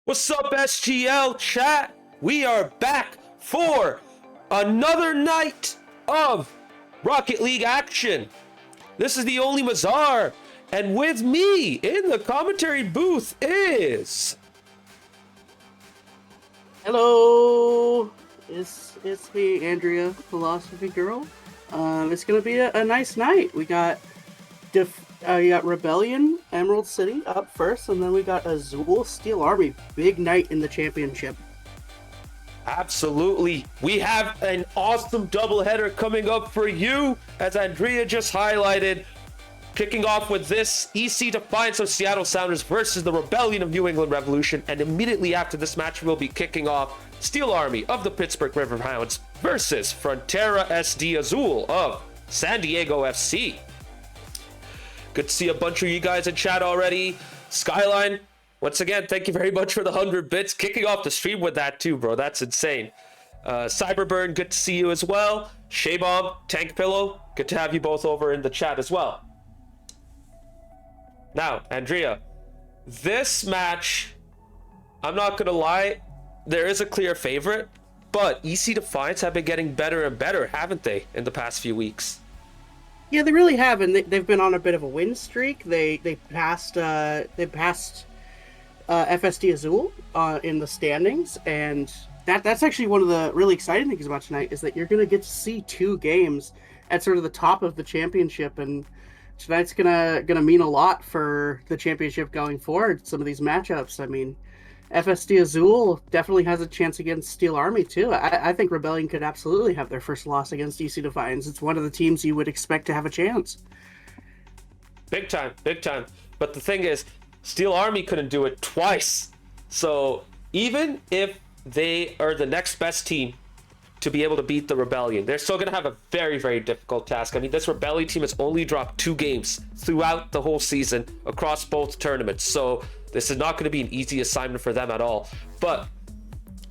What's up, SGL chat? We are back for another night of Rocket League action. This is the only Mazar, and with me in the commentary booth is... Hello, it's me, Andrea, Philosophy Girl. It's gonna be a nice night. We got you got Rebellion, Emerald City up first, and then we got Azul, Steel Army. Big night in the championship. Absolutely. We have an awesome doubleheader coming up for you, as Andrea just highlighted. Kicking off with this, EC Defiance of Seattle Sounders versus the Rebellion of New England Revolution. And immediately after this match, we'll be kicking off Steel Army of the Pittsburgh Riverhounds versus Frontera SD Azul of San Diego FC. Good to see a bunch of you guys in chat already. Skyline, once again, thank you very much for the 100 bits. Kicking off the stream with that too, bro. That's insane. Cyberburn, good to see you as well. Shaybomb, Tank Pillow, good to have you both over in the chat as well. Now, Andrea, this match, I'm not going to lie, there is a clear favorite, but EC Defiance have been getting better and better, haven't they, in the past few weeks? Yeah, they really have, and they've been on a bit of a win streak. They passed FSD Azul in the standings, and that's actually one of the really exciting things about tonight is that you're going to get to see two games at sort of the top of the championship, and tonight's gonna mean a lot for the championship going forward. Some of these matchups. I mean, FSD Azul definitely has a chance against Steel Army too. I think Rebellion could absolutely have their first loss against EC Defiance. It's one of the teams you would expect to have a chance. Big time, big time. But the thing is, Steel Army couldn't do it twice. So even if they are the next best team to be able to beat the Rebellion, they're still going to have a very, very difficult task. I mean, this Rebellion team has only dropped 2 games throughout the whole season across both tournaments. So this is not going to be an easy assignment for them at all. But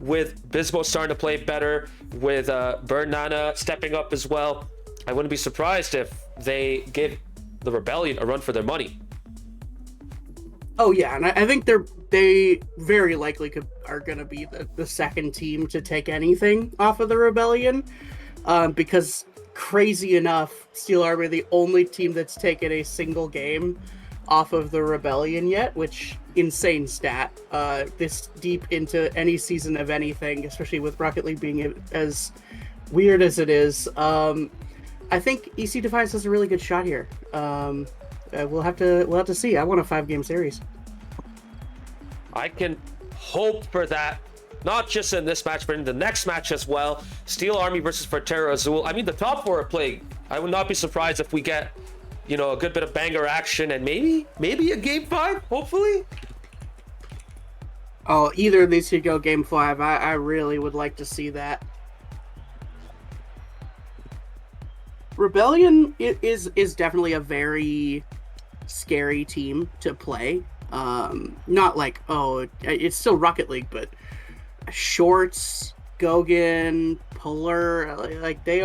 with Bisbo starting to play better, with Bernana stepping up as well, I wouldn't be surprised if they give the Rebellion a run for their money. Oh yeah, and I think they very likely are going to be the second team to take anything off of the Rebellion, because crazy enough, Steel Army are the only team that's taken a single game off of the Rebellion yet, which insane stat. This deep into any season of anything, especially with Rocket League being as weird as it is. I think EC Defiance has a really good shot here. We'll have to see. I want a 5-game series. I can hope for that, not just in this match, but in the next match as well. Steel Army versus Frontera Azul. I mean, the top 4 are playing. I would not be surprised if we get, a good bit of banger action and maybe a game 5, hopefully. Oh, either of these could go game 5. I really would like to see that. Rebellion is definitely a very scary team to play. Not like, it's still Rocket League, but Shorts, Gogan, Polar, like they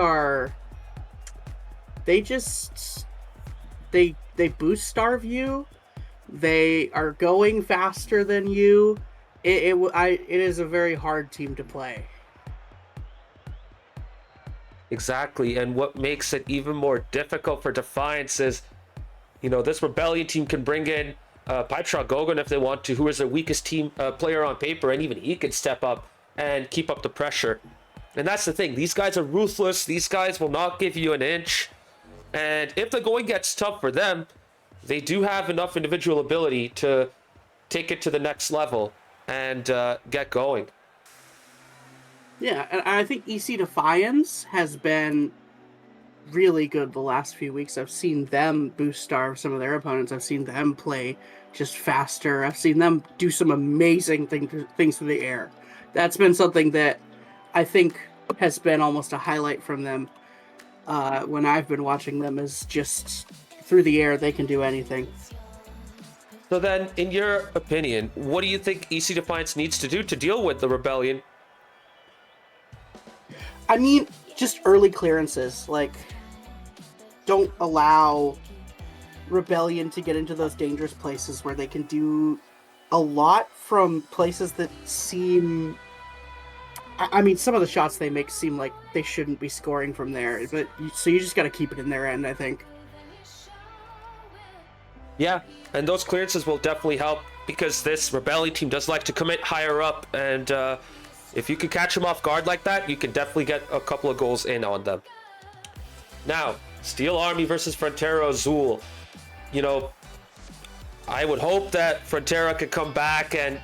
boost starve you. They are going faster than you. It is a very hard team to play. Exactly, and what makes it even more difficult for Defiance is, this Rebellion team can bring in Pipetrot Gogan if they want to, who is their weakest team player on paper, and even he can step up and keep up the pressure. And that's the thing, these guys are ruthless, these guys will not give you an inch, and if the going gets tough for them, they do have enough individual ability to take it to the next level and get going. Yeah, and I think EC Defiance has been really good the last few weeks. I've seen them boost starve some of their opponents. I've seen them play just faster. I've seen them do some amazing things through the air. That's been something that I think has been almost a highlight from them when I've been watching them, is just through the air, they can do anything. So then, in your opinion, what do you think EC Defiance needs to do to deal with the Rebellion? I mean, just early clearances. Like, don't allow Rebellion to get into those dangerous places where they can do a lot from places that seem. I mean, some of the shots they make seem like they shouldn't be scoring from there, but so you just got to keep it in their end, I think. Yeah, and those clearances will definitely help because this Rebellion team does like to commit higher up, and if you can catch them off guard like that, you can definitely get a couple of goals in on them. Now, Steel Army versus Frontera Azul. You know, I would hope that Frontera could come back and,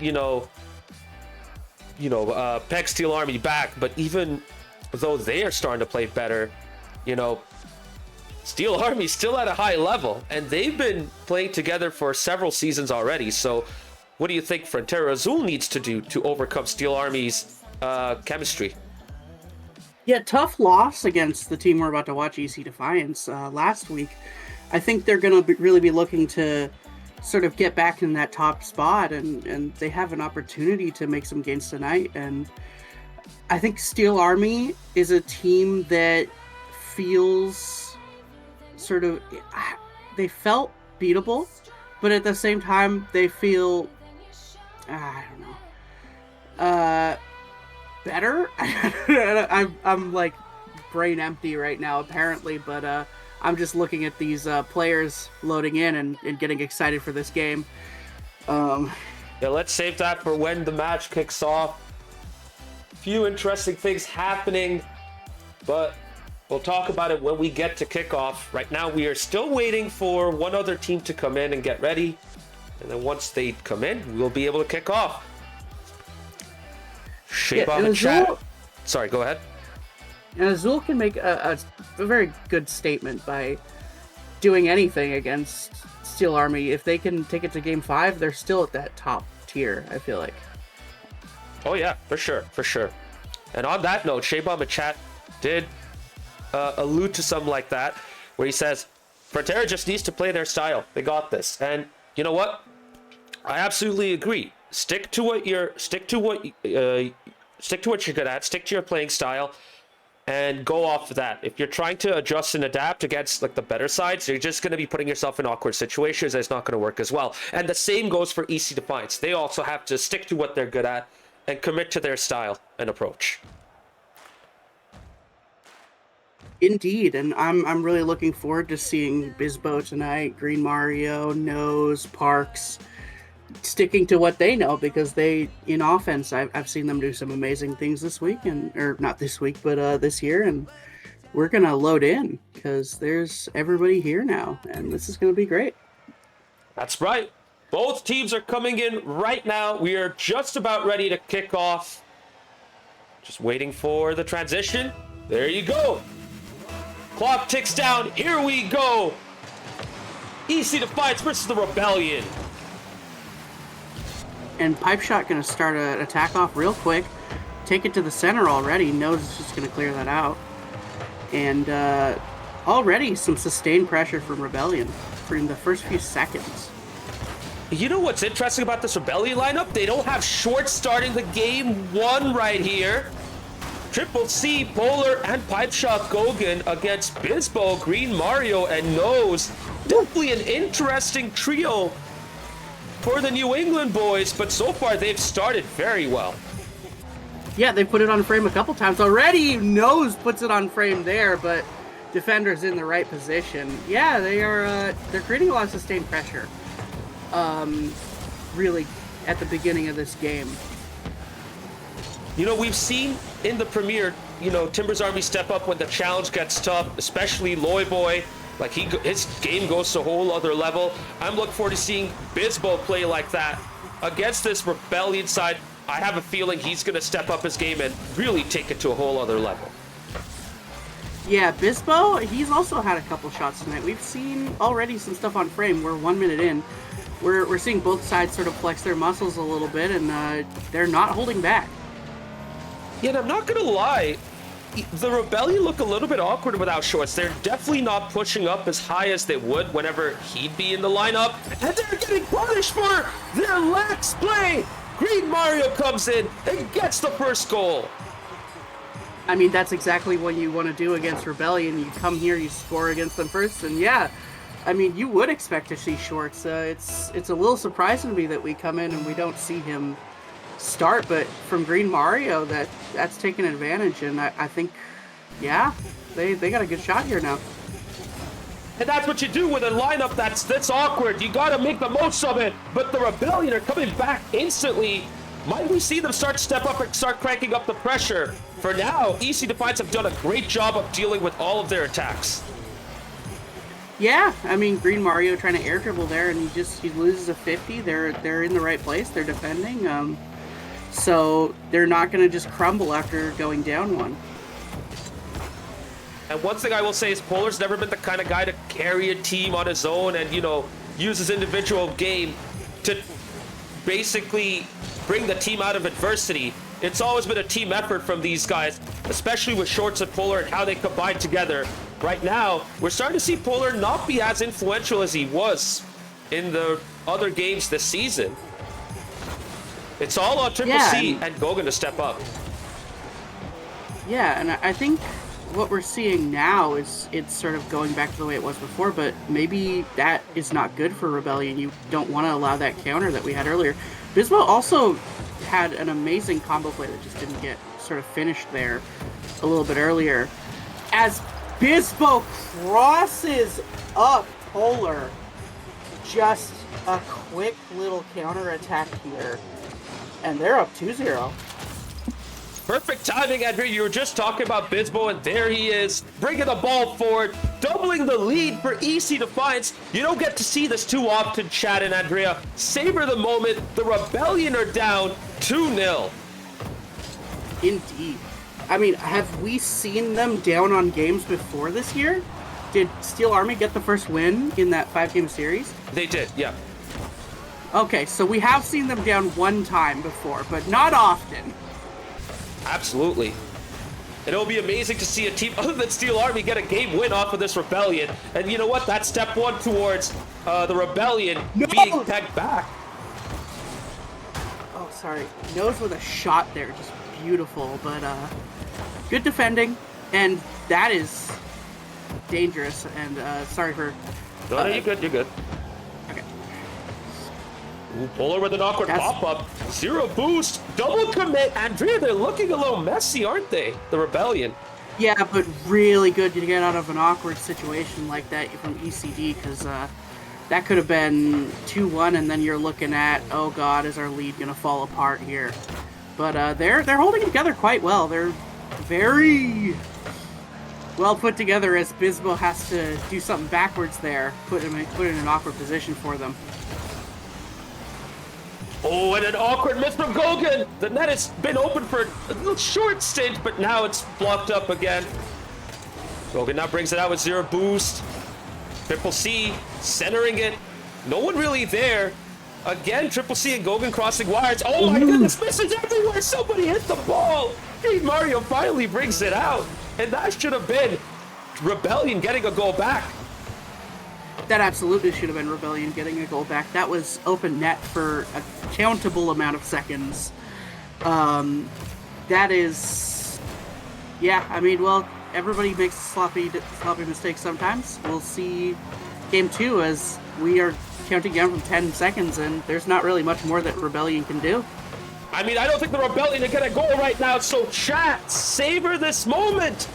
peg Steel Army back, but even though they are starting to play better, Steel Army's still at a high level, and they've been playing together for several seasons already. So what do you think Frontera Azul needs to do to overcome Steel Army's chemistry? Yeah, tough loss against the team we're about to watch, EC Defiance, last week. I think they're going to really be looking to sort of get back in that top spot, and they have an opportunity to make some gains tonight. And I think Steel Army is a team that feels they felt beatable, but at the same time they feel I don't know better. I'm like brain empty right now apparently, but I'm just looking at these players loading in and getting excited for this game. Yeah, let's save that for when the match kicks off. Few interesting things happening, but we'll talk about it when we get to kickoff. Right now, we are still waiting for one other team to come in and get ready. And then once they come in, we'll be able to kick off. Shape on the chat. Sorry, go ahead. And Azul can make a very good statement by doing anything against Steel Army. If they can take it to Game 5, they're still at that top tier, I feel like. Oh, yeah, for sure. And on that note, Shaybomb in chat did allude to something like that, where he says, Frontera just needs to play their style. They got this. And you know what? I absolutely agree. Stick to what you're good at. Stick to your playing style, and go off of that. If you're trying to adjust and adapt against like the better sides, you're just going to be putting yourself in awkward situations. And it's not going to work as well. And the same goes for EC Defiance. They also have to stick to what they're good at and commit to their style and approach. Indeed, and I'm really looking forward to seeing Bizbo tonight, Green Mario, Nose, Parks, sticking to what they know, because they, in offense, I've seen them do some amazing things this week, or not this week, but this year, and we're going to load in, because there's everybody here now, and this is going to be great. That's right. Both teams are coming in right now. We are just about ready to kick off. Just waiting for the transition. There you go. Clock ticks down. Here we go. EC Defiance versus the Rebellion. And Pipe Shot going to start an attack off real quick. Take it to the center already. Nose is just going to clear that out. And already some sustained pressure from Rebellion in the first few seconds. You know what's interesting about this Rebellion lineup? They don't have Short starting the game one right here. Triple C, Polar, and Pipe Shot Gogan against Bizbo, Green Mario, and Nose. Definitely an interesting trio for the New England boys, but so far they've started very well. Yeah, they put it on frame a couple times already. Nose puts it on frame there, but defender's in the right position. Yeah, they're creating a lot of sustained pressure. Really, at the beginning of this game. You know, we've seen in the premiere, Timber's Army step up when the challenge gets tough, especially Loy Boy. Like, his game goes to a whole other level. I'm looking forward to seeing Bizbo play like that. Against this Rebellion side, I have a feeling he's going to step up his game and really take it to a whole other level. Yeah, Bizbo, he's also had a couple shots tonight. We've seen already some stuff on frame. We're 1 minute in. We're seeing both sides sort of flex their muscles a little bit, and they're not holding back. Yeah, and I'm not going to lie. The Rebellion look a little bit awkward without Shorts. They're definitely not pushing up as high as they would whenever he'd be in the lineup. And they're getting punished for their lax play. Green Mario comes in and gets the first goal. I mean, that's exactly what you want to do against Rebellion. You come here, you score against them first, and yeah, I mean, you would expect to see Shorts. It's a little surprising to me that we come in and we don't see him start, but from Green Mario, that's taken advantage, and I think, yeah, they got a good shot here now. And that's what you do with a lineup that's this awkward. You got to make the most of it. But the Rebellion are coming back instantly. Might we see them start to step up and start cranking up the pressure? For now, EC Defiance have done a great job of dealing with all of their attacks. Yeah, I mean, Green Mario trying to air dribble there, and he loses a 50. They're in the right place. They're defending. So they're not going to just crumble after going down one. And one thing I will say is Polar's never been the kind of guy to carry a team on his own and, use his individual game to basically bring the team out of adversity. It's always been a team effort from these guys, especially with Shorts and Polar and how they combine together. Right now, we're starting to see Polar not be as influential as he was in the other games this season. It's all on Triple C and Gogan to step up. Yeah, and I think what we're seeing now is it's sort of going back to the way it was before, but maybe that is not good for Rebellion. You don't want to allow that counter that we had earlier. Bismo also had an amazing combo play that just didn't get sort of finished there a little bit earlier. As Bismo crosses up Polar, just a quick little counter attack here, and they're up 2-0. Perfect timing, Andrew. You were just talking about Bismo, and there he is, bringing the ball forward, doubling the lead for EC Defiance. You don't get to see this too often, Chad and Andrea. Savor the moment. The Rebellion are down 2-0. Indeed. I mean, have we seen them down on games before this year? Did Steel Army get the first win in that 5-game series? They did, yeah. Okay, so we have seen them down one time before, but not often. Absolutely. And it'll be amazing to see a team other than Steel Army get a game win off of this Rebellion. And you know what? That's step one towards the Rebellion being pegged back. Oh, sorry. Nose with a shot there. Just beautiful. But good defending. And that is dangerous. And sorry for... No, you're good. You're good. Okay. Ooh, Polar with an awkward pop-up. 0 boost. Double commit. Andrea, they're looking a little messy, aren't they? The Rebellion. Yeah, but really good to get out of an awkward situation like that from ECD, because that could have been 2-1, and then you're looking at, oh god, is our lead going to fall apart here? But they're holding together quite well. They're very well put together as Bismo has to do something backwards there, put in an awkward position for them. Oh, and an awkward miss from Gogan. The net has been open for a little short stint, but now it's blocked up again. Gogan now brings it out with 0 boost. Triple C centering it. No one really there. Again, Triple C and Gogan crossing wires. Oh my goodness, misses everywhere. Somebody hit the ball. Hey, Mario finally brings it out. And that should have been Rebellion getting a goal back. That absolutely should have been Rebellion getting a goal back. That was open net for a countable amount of seconds. That is... Yeah, I mean, well, everybody makes sloppy mistakes sometimes. We'll see game 2 as we are counting down from 10 seconds, and there's not really much more that Rebellion can do. I mean, I don't think the Rebellion are going to go right now, so chat, savor this moment.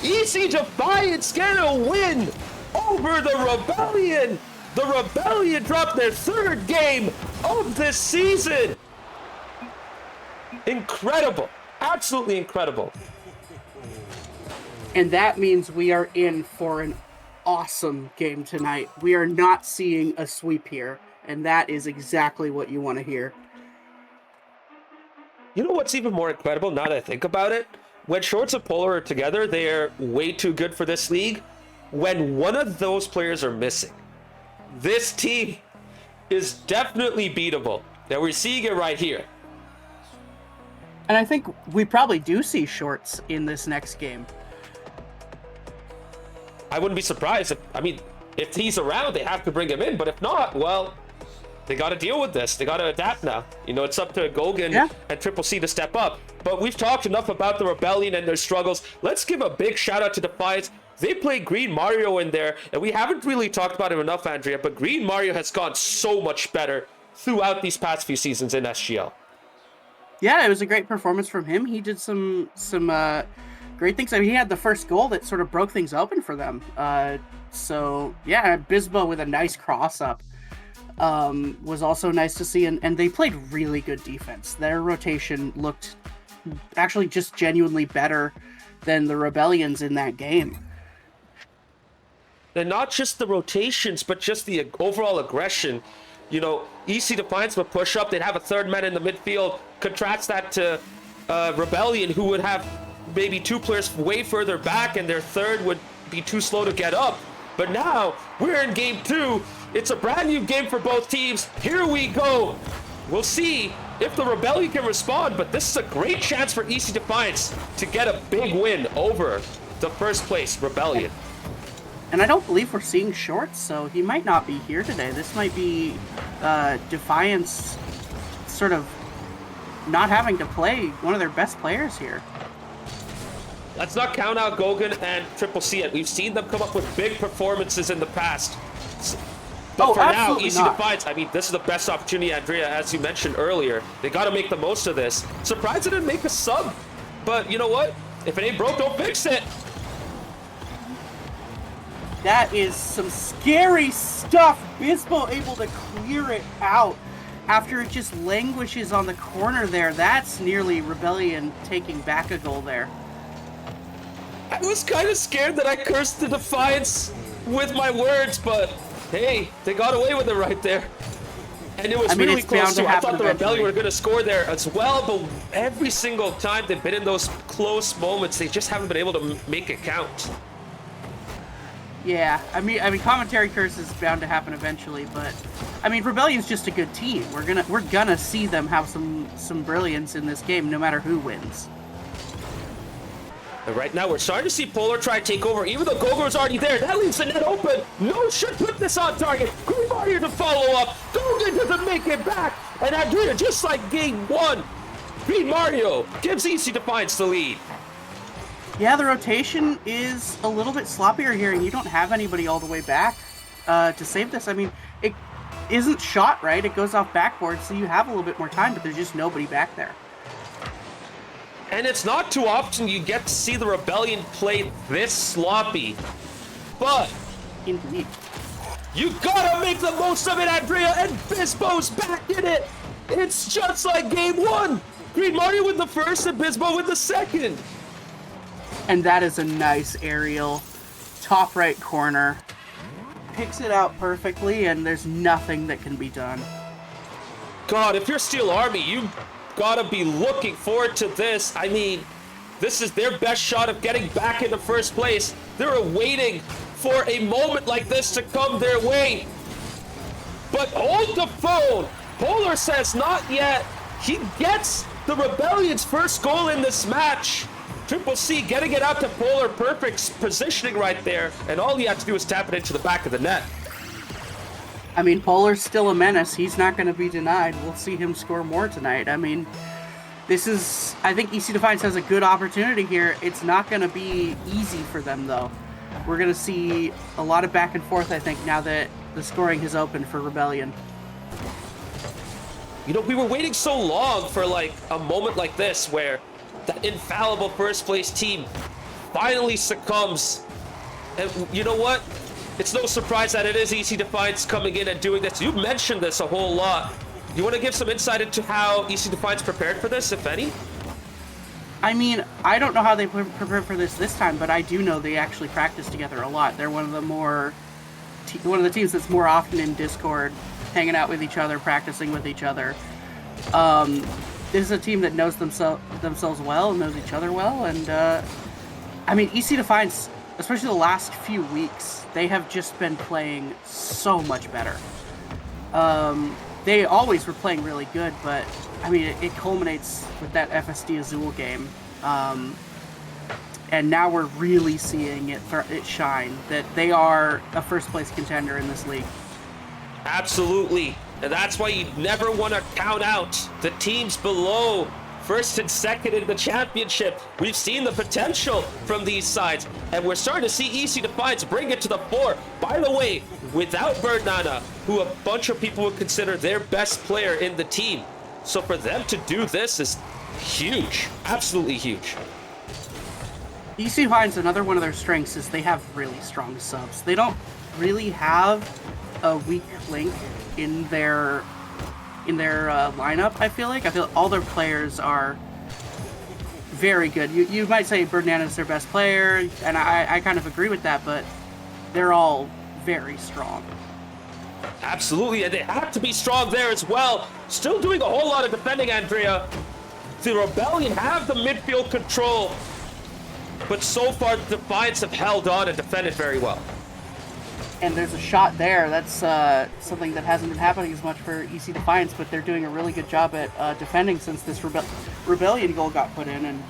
EC Defiance get a win over the Rebellion. The Rebellion dropped their 3rd game of this season. Incredible. Absolutely incredible. And that means we are in for an awesome game tonight. We are not seeing a sweep here, and that is exactly what you want to hear. You know what's even more incredible now that I think about it? When Shorts and Polar are together, they are way too good for this league. When one of those players are missing, this team is definitely beatable. Now we're seeing it right here. And I think we probably do see Shorts in this next game. I wouldn't be surprised. If he's around, they have to bring him in. But if not, well, they got to deal with this. They got to adapt now. It's up to Gogan and Triple C to step up. But we've talked enough about the Rebellion and their struggles. Let's give a big shout out to Defiance. they play Green Mario in there, and we haven't really talked about him enough, Andrea, but Green Mario has gone so much better throughout these past few seasons in SGL. Yeah, it was a great performance from him. He did some great things. I mean, he had the first goal that sort of broke things open for them. So yeah, Bisbo with a nice cross up was also nice to see, and they played really good defense. Their rotation looked actually just genuinely better than the Rebellions in that game. And not just the rotations, but just the overall aggression. You know, EC Defiance would push up. They'd have a third man in the midfield. Contrast that to Rebellion, who would have maybe two players way further back, and their third would be too slow to get up. But now, we're in game 2. It's a brand new game for both teams. Here we go. We'll see if the Rebellion can respond, but this is a great chance for EC Defiance to get a big win over the first place Rebellion. And I don't believe we're seeing Shorts, so he might not be here today. This might be Defiance sort of not having to play one of their best players here. Let's not count out Gogan and Triple C yet. We've seen them come up with big performances in the past. But for now, EC Defiance, I mean, this is the best opportunity, Andrea, as you mentioned earlier. They got to make the most of this. Surprised they didn't make a sub. But you know what? If it ain't broke, don't fix it. That is some scary stuff. Bisbo able to clear it out after it just languishes on the corner there. That's nearly Rebellion taking back a goal there. I was kind of scared that I cursed the Defiance with my words, but hey, they got away with it right there. And it was really close too. I thought the Rebellion were going to score there as well, but every single time they've been in those close moments, they just haven't been able to make it count. Yeah, I mean, commentary curse is bound to happen eventually, but I mean, Rebellion's just a good team. We're gonna see them have some brilliance in this game, no matter who wins. And right now, we're starting to see Polar try to take over, even though Gogo's already there. That leaves the net open. No should put this on target. Green Mario to follow up. Gogo doesn't make it back, and Andrea, just like game 1, Green Mario gives EC Defiance the lead. Yeah, the rotation is a little bit sloppier here, and you don't have anybody all the way back to save this. I mean, it isn't shot right. It goes off backboard, so you have a little bit more time, but there's just nobody back there. And it's not too often you get to see the Rebellion play this sloppy. But indeed, you gotta make the most of it, Andrea, and Bisbo's back in it. It's just like game 1. Green Mario with the first and Bisbo with the second. And that is a nice aerial, top right corner. Picks it out perfectly, and there's nothing that can be done. God, if you're Steel Army, you gotta be looking forward to this. I mean, this is their best shot of getting back in the first place. They're waiting for a moment like this to come their way. But hold the phone. Polar says not yet. He gets the Rebellion's first goal in this match. Triple C getting it out to Polar, perfect positioning right there, and all he had to do was tap it into the back of the net. I mean, Polar's still a menace. He's not going to be denied. We'll see him score more tonight. I mean, I think EC Defiance has a good opportunity here. It's not going to be easy for them, though. We're going to see a lot of back and forth, I think, now that the scoring has opened for Rebellion. You know, we were waiting so long for, like, a moment like this where that infallible first place team finally succumbs. And you know what? It's no surprise that it is EC Defiance coming in and doing this. You've mentioned this a whole lot. You want to give some insight into how EC Defiance prepared for this, if any? I mean, I don't know how they prepared for this time, but I do know they actually practice together a lot. They're one of the teams that's more often in Discord, hanging out with each other, practicing with each other. This is a team that knows themselves well, knows each other well, and I mean, EC Defiance, especially the last few weeks, they have just been playing so much better. They always were playing really good, but I mean, it culminates with that FSD Azul game, and now we're really seeing it shine, that they are a first place contender in this league. Absolutely. And that's why you never want to count out the teams below first and second in the championship. We've seen the potential from these sides, and we're starting to see EC Defiance bring it to the fore. By the way, without Birdnana, who a bunch of people would consider their best player in the team. So for them to do this is huge, absolutely huge. EC Defiance, another one of their strengths is they have really strong subs. They don't really have a weak link in their lineup. I feel all their players are very good. You might say Birdnana is their best player, and I kind of agree with that, but they're all very strong. Absolutely, and they have to be strong there as well. Still doing a whole lot of defending, Andrea. The Rebellion have the midfield control, but so far the Defiance have held on and defended very well. And there's a shot there. That's something that hasn't been happening as much for EC Defiance, but they're doing a really good job at defending since this Rebellion goal got put in, and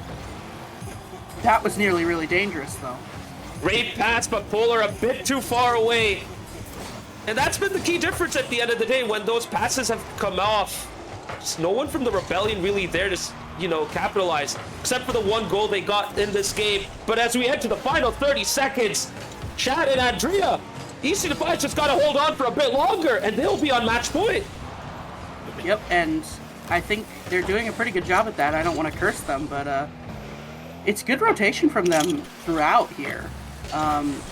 that was nearly really dangerous, though. Great pass, but Polar a bit too far away. And that's been the key difference at the end of the day when those passes have come off. Just no one from the Rebellion really there to, capitalize, except for the one goal they got in this game. But as we head to the final 30 seconds, Chad and Andrea, EC Defiance just got to hold on for a bit longer, and they'll be on match point. Yep, and I think they're doing a pretty good job at that. I don't want to curse them, but it's good rotation from them throughout here.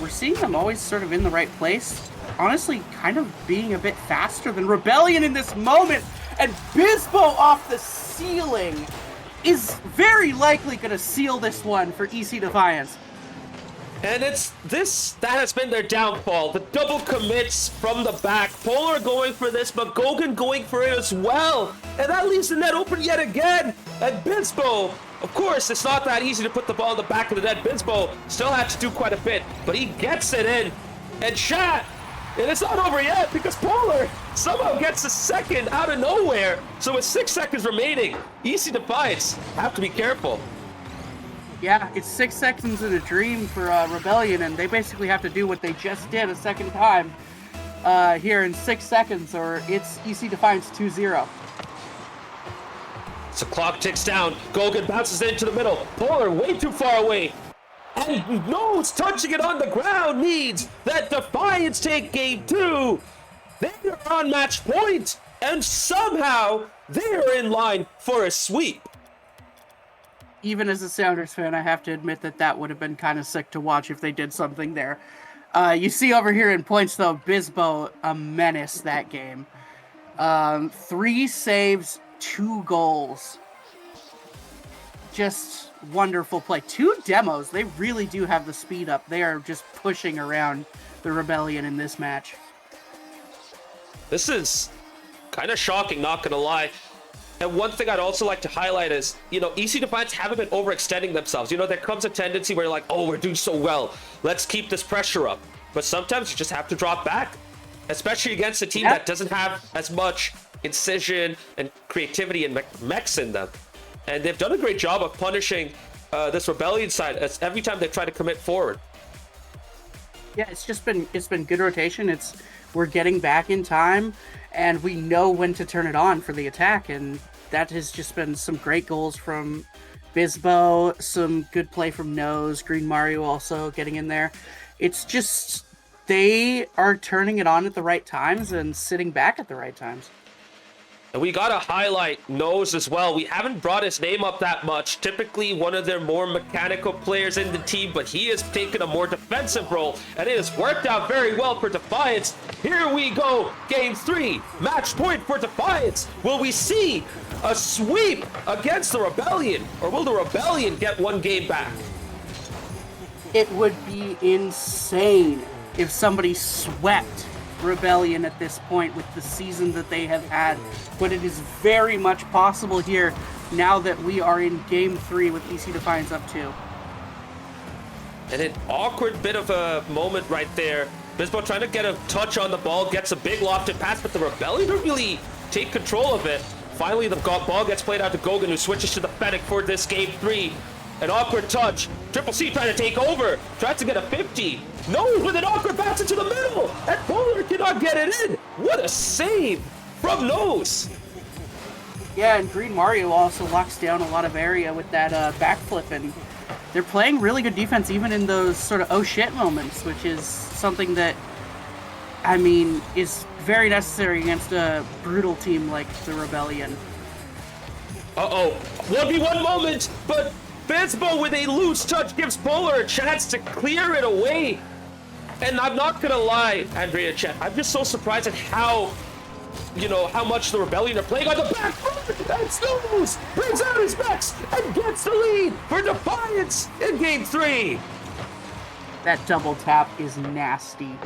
We're seeing them always sort of in the right place. Honestly, kind of being a bit faster than Rebellion in this moment. And Bisbo off the ceiling is very likely going to seal this one for EC Defiance. And it's this that has been their downfall. The double commits from the back. Polar going for this, but Gogan going for it as well. And that leaves the net open yet again. And Bisbo, of course, it's not that easy to put the ball in the back of the net. Bisbo still had to do quite a bit, but he gets it in. And Chat, and it's not over yet because Polar somehow gets a second out of nowhere. So with 6 seconds remaining, EC Defiance have to be careful. Yeah, it's 6 seconds in a dream for Rebellion, and they basically have to do what they just did a second time here in 6 seconds, or it's EC Defiance 2-0. So clock ticks down. Gogan bounces into the middle. Polar way too far away. And Nose touching it on the ground means that Defiance take game 2. They're on match point, and somehow they're in line for a sweep. Even as a Sounders fan, I have to admit that would have been kind of sick to watch if they did something there. You see over here in points, though, Bisbo, a menace that game. 3 saves, 2 goals. Just wonderful play. 2 demos. They really do have the speed up. They are just pushing around the Rebellion in this match. This is kind of shocking, not going to lie. And one thing I'd also like to highlight is, EC Defiance haven't been overextending themselves. There comes a tendency where you're like, oh, we're doing so well. Let's keep this pressure up. But sometimes you just have to drop back, especially against a team that doesn't have as much incision and creativity and mechs in them. And they've done a great job of punishing this Rebellion side as every time they try to commit forward. Yeah, it's been good rotation. We're getting back in time, and we know when to turn it on for the attack, and that has just been some great goals from Bisbo, some good play from Nose, Green Mario also getting in there. It's just they are turning it on at the right times and sitting back at the right times. And we got to highlight Nose as well. We haven't brought his name up that much. Typically one of their more mechanical players in the team, but he has taken a more defensive role, and it has worked out very well for Defiance. Here we go. Game 3. Match point for Defiance. Will we see a sweep against the Rebellion, or will the Rebellion get one game back? It would be insane if somebody swept Rebellion at this point with the season that they have had, but it is very much possible here now that we are in game 3 with EC Defiance up 2. And an awkward bit of a moment right there. Bisbo trying to get a touch on the ball, gets a big lofted pass, but the Rebellion don't really take control of it. Finally, the ball gets played out to Gogan, who switches to the Fennec for this game 3. An awkward touch. Triple C trying to take over. Tries to get a 50. Nose with an awkward bounce into the middle. And Polar cannot get it in. What a save from Nose. Yeah, and Green Mario also locks down a lot of area with that backflip, and they're playing really good defense even in those sort of oh shit moments, which is something that, I mean, is very necessary against a brutal team like the Rebellion. Uh-oh. 1v1 moment, but Bizbo with a loose touch gives Polar a chance to clear it away. And I'm not gonna lie, Andrea Chet, I'm just so surprised at how, how much the Rebellion are playing on the back foot. And Snooze brings out his Vex and gets the lead for Defiance in Game 3. That double tap is nasty.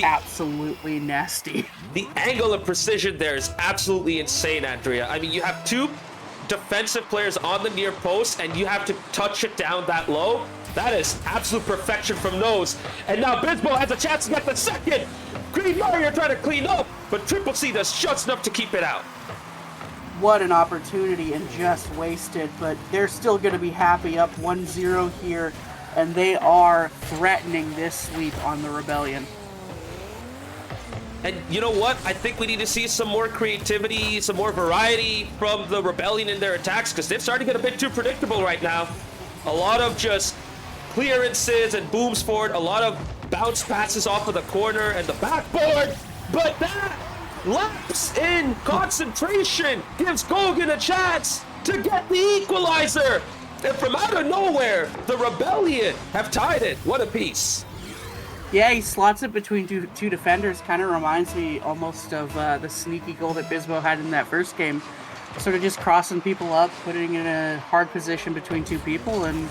Absolutely nasty. The angle of precision there is absolutely insane, Andrea. I mean, you have two defensive players on the near post, and you have to touch it down that low. That is absolute perfection from Nose. And now Bizbo has a chance to get the second. Green Mario trying to clean up, but Triple C does just enough to keep it out. What an opportunity and just wasted, but they're still going to be happy up 1-0 here, and they are threatening this sweep on the Rebellion. And you know what? I think we need to see some more creativity, some more variety from the Rebellion in their attacks, because they've started to get a bit too predictable right now. A lot of just clearances and booms forward, a lot of bounce passes off of the corner and the backboard, but that lapse in concentration gives Gogan a chance to get the equalizer. And from out of nowhere, the Rebellion have tied it. What a piece. Yeah, he slots it between two defenders. Kind of reminds me almost of the sneaky goal that Bizbo had in that first game. Sort of just crossing people up, putting in a hard position between two people. And,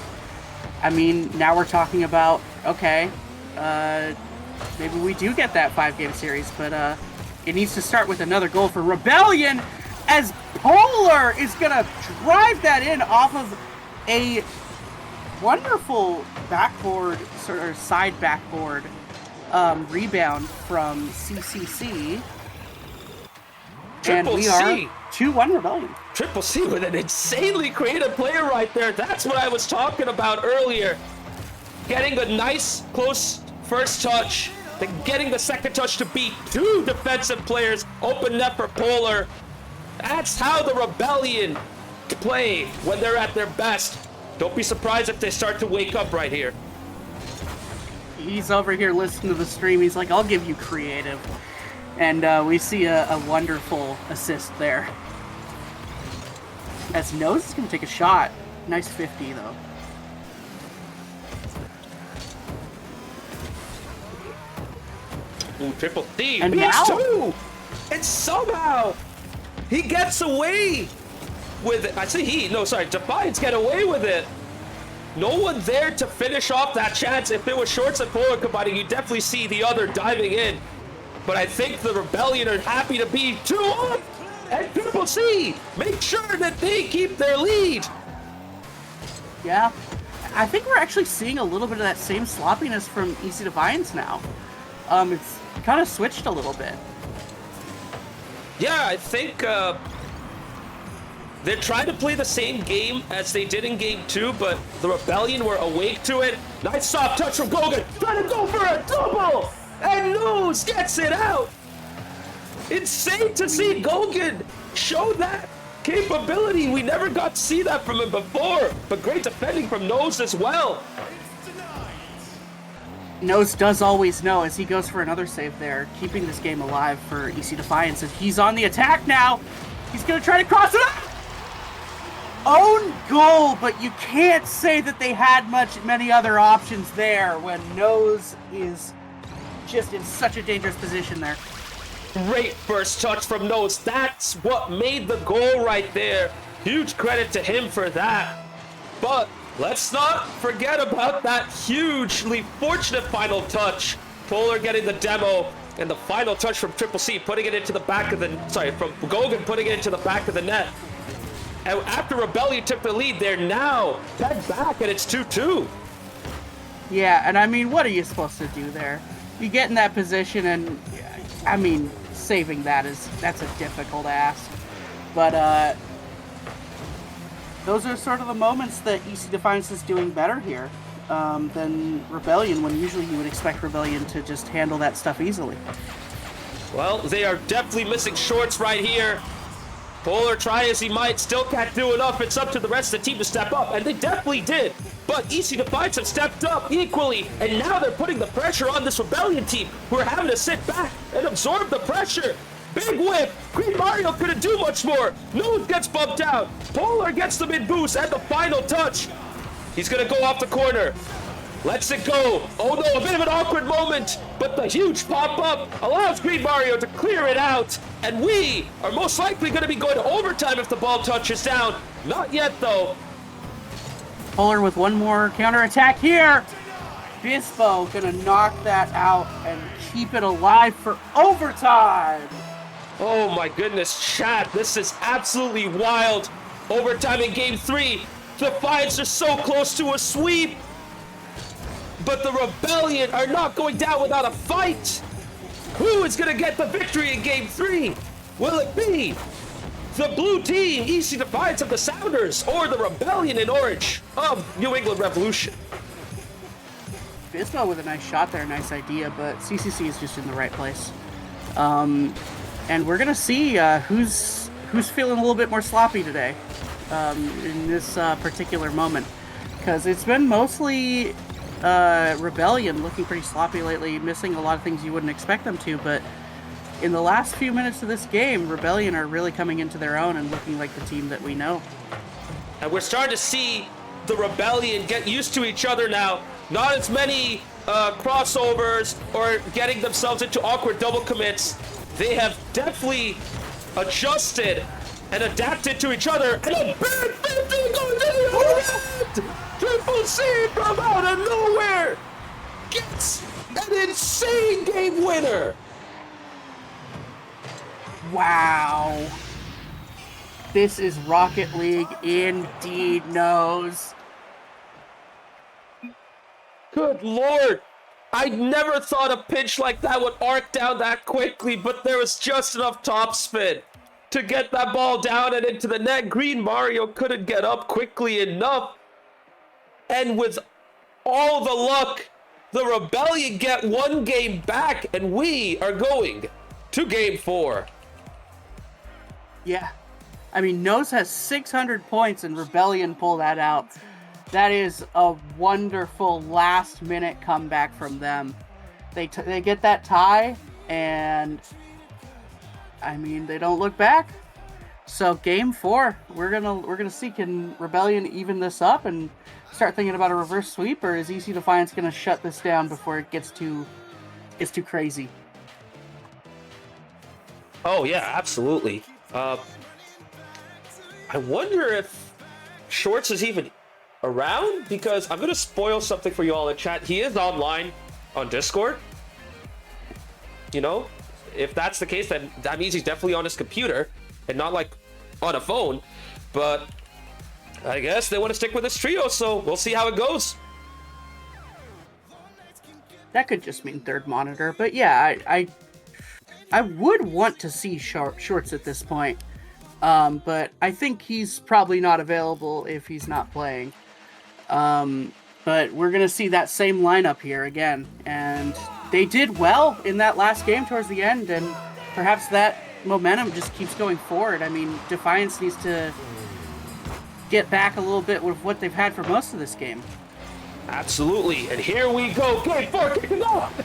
I mean, now we're talking about, okay, maybe we do get that 5-game series. But it needs to start with another goal for Rebellion, as Polar is going to drive that in off of a wonderful backboard, sort of side backboard rebound from CCC. And we are 2-1 Rebellion. Triple C with an insanely creative player right there. That's what I was talking about earlier. Getting a nice close first touch, then getting the second touch to beat two defensive players. Open net for Polar. That's how the Rebellion play when they're at their best. Don't be surprised if they start to wake up right here. He's over here listening to the stream. He's like, I'll give you creative. And we see a wonderful assist there. As Nose is going to take a shot. Nice 50, though. Ooh, Triple C. And now? Two. And somehow he gets away with it. I say Defiance get away with it. No one there to finish off that chance. If it was Shorts and Polar combining, you definitely see the other diving in. But I think the Rebellion are happy to be 2-up. And Triple C make sure that they keep their lead. Yeah. I think we're actually seeing a little bit of that same sloppiness from EC Defiance now. It's kind of switched a little bit. Yeah, I think they're trying to play the same game as they did in Game 2, but the Rebellion were awake to it. Nice soft touch from Gogan, trying to go for a double, and Nose gets it out. Insane to see Gogan show that capability. We never got to see that from him before, but great defending from Nose as well. Nose does always know as he goes for another save there, keeping this game alive for EC Defiance. And he's on the attack now. He's going to try to cross it up. Own goal, but you can't say that they had many other options there when Nose is just in such a dangerous position there. Great first touch from Nose. That's what made the goal right there. Huge credit to him for that. But let's not forget about that hugely fortunate final touch. Polar getting the demo, and the final touch from Triple C, putting it into the back of the, from Gogan putting it into the back of the net. And after Rebellion took the lead, they're now head back, and it's 2-2. Yeah, and I mean, what are you supposed to do there? You get in that position, and I mean, saving that's a difficult ask. But those are sort of the moments that EC Defiance is doing better here than Rebellion, when usually you would expect Rebellion to just handle that stuff easily. Well, they are definitely missing shorts right here. Polar, try as he might, still can't do enough. It's up to the rest of the team to step up, and they definitely did. But EC Defiance have stepped up equally, and now they're putting the pressure on this Rebellion team, who are having to sit back and absorb the pressure. Big whip! Green Mario couldn't do much more. Nose gets bumped out. Polar gets the mid boost and the final touch. He's gonna go off the corner. Lets it go. Oh no, a bit of an awkward moment, but the huge pop-up allows Green Mario to clear it out, and we are most likely going to be going to overtime if the ball touches down. Not yet, though. Polar with one more counterattack here. Bispo gonna knock that out and keep it alive for overtime. Oh my goodness, chat, this is absolutely wild. Overtime in Game 3. Defiance are so close to a sweep. But the Rebellion are not going down without a fight. Who is going to get the victory in Game 3? Will it be the blue team, EC Defiance of the Sounders, or the Rebellion in orange of New England Revolution? Bispo with a nice shot there, nice idea, but CCC is just in the right place. And we're going to see who's feeling a little bit more sloppy today in this particular moment. Because it's been mostly Rebellion looking pretty sloppy lately, missing a lot of things you wouldn't expect them to, but in the last few minutes of this game, Rebellion are really coming into their own and looking like the team that we know. And we're starting to see the Rebellion get used to each other now. Not as many crossovers or getting themselves into awkward double commits. They have definitely adjusted and adapted to each other. And a big 50 goes in the end! Triple C from out of nowhere gets an insane game winner. Wow. This is Rocket League indeed, Nose. Good Lord. I never thought a pitch like that would arc down that quickly, but there was just enough topspin to get that ball down and into the net. Green Mario couldn't get up quickly enough. And with all the luck, the Rebellion get one game back, and we are going to Game 4. Yeah. I mean, Nose has 600 points and Rebellion pull that out. That is a wonderful last-minute comeback from them. They get that tie, and I mean, they don't look back. So Game 4, we're gonna see, can Rebellion even this up and start thinking about a reverse sweep, or is EC Defiance gonna shut this down before it gets too crazy? Oh yeah, absolutely. I wonder if Shorts is even around, because I'm gonna spoil something for you all in chat. He is online on Discord. You know, if that's the case, then that means he's definitely on his computer and not like on a phone. But I guess they want to stick with this trio, so we'll see how it goes. That could just mean third monitor, but yeah, I would want to see Shorts at this point. But I think he's probably not available if he's not playing. But we're going to see that same lineup here again. And they did well in that last game towards the end, and perhaps that momentum just keeps going forward. I mean, Defiance needs to get back a little bit with what they've had for most of this game. Absolutely, and here we go. Game 4 kicking off.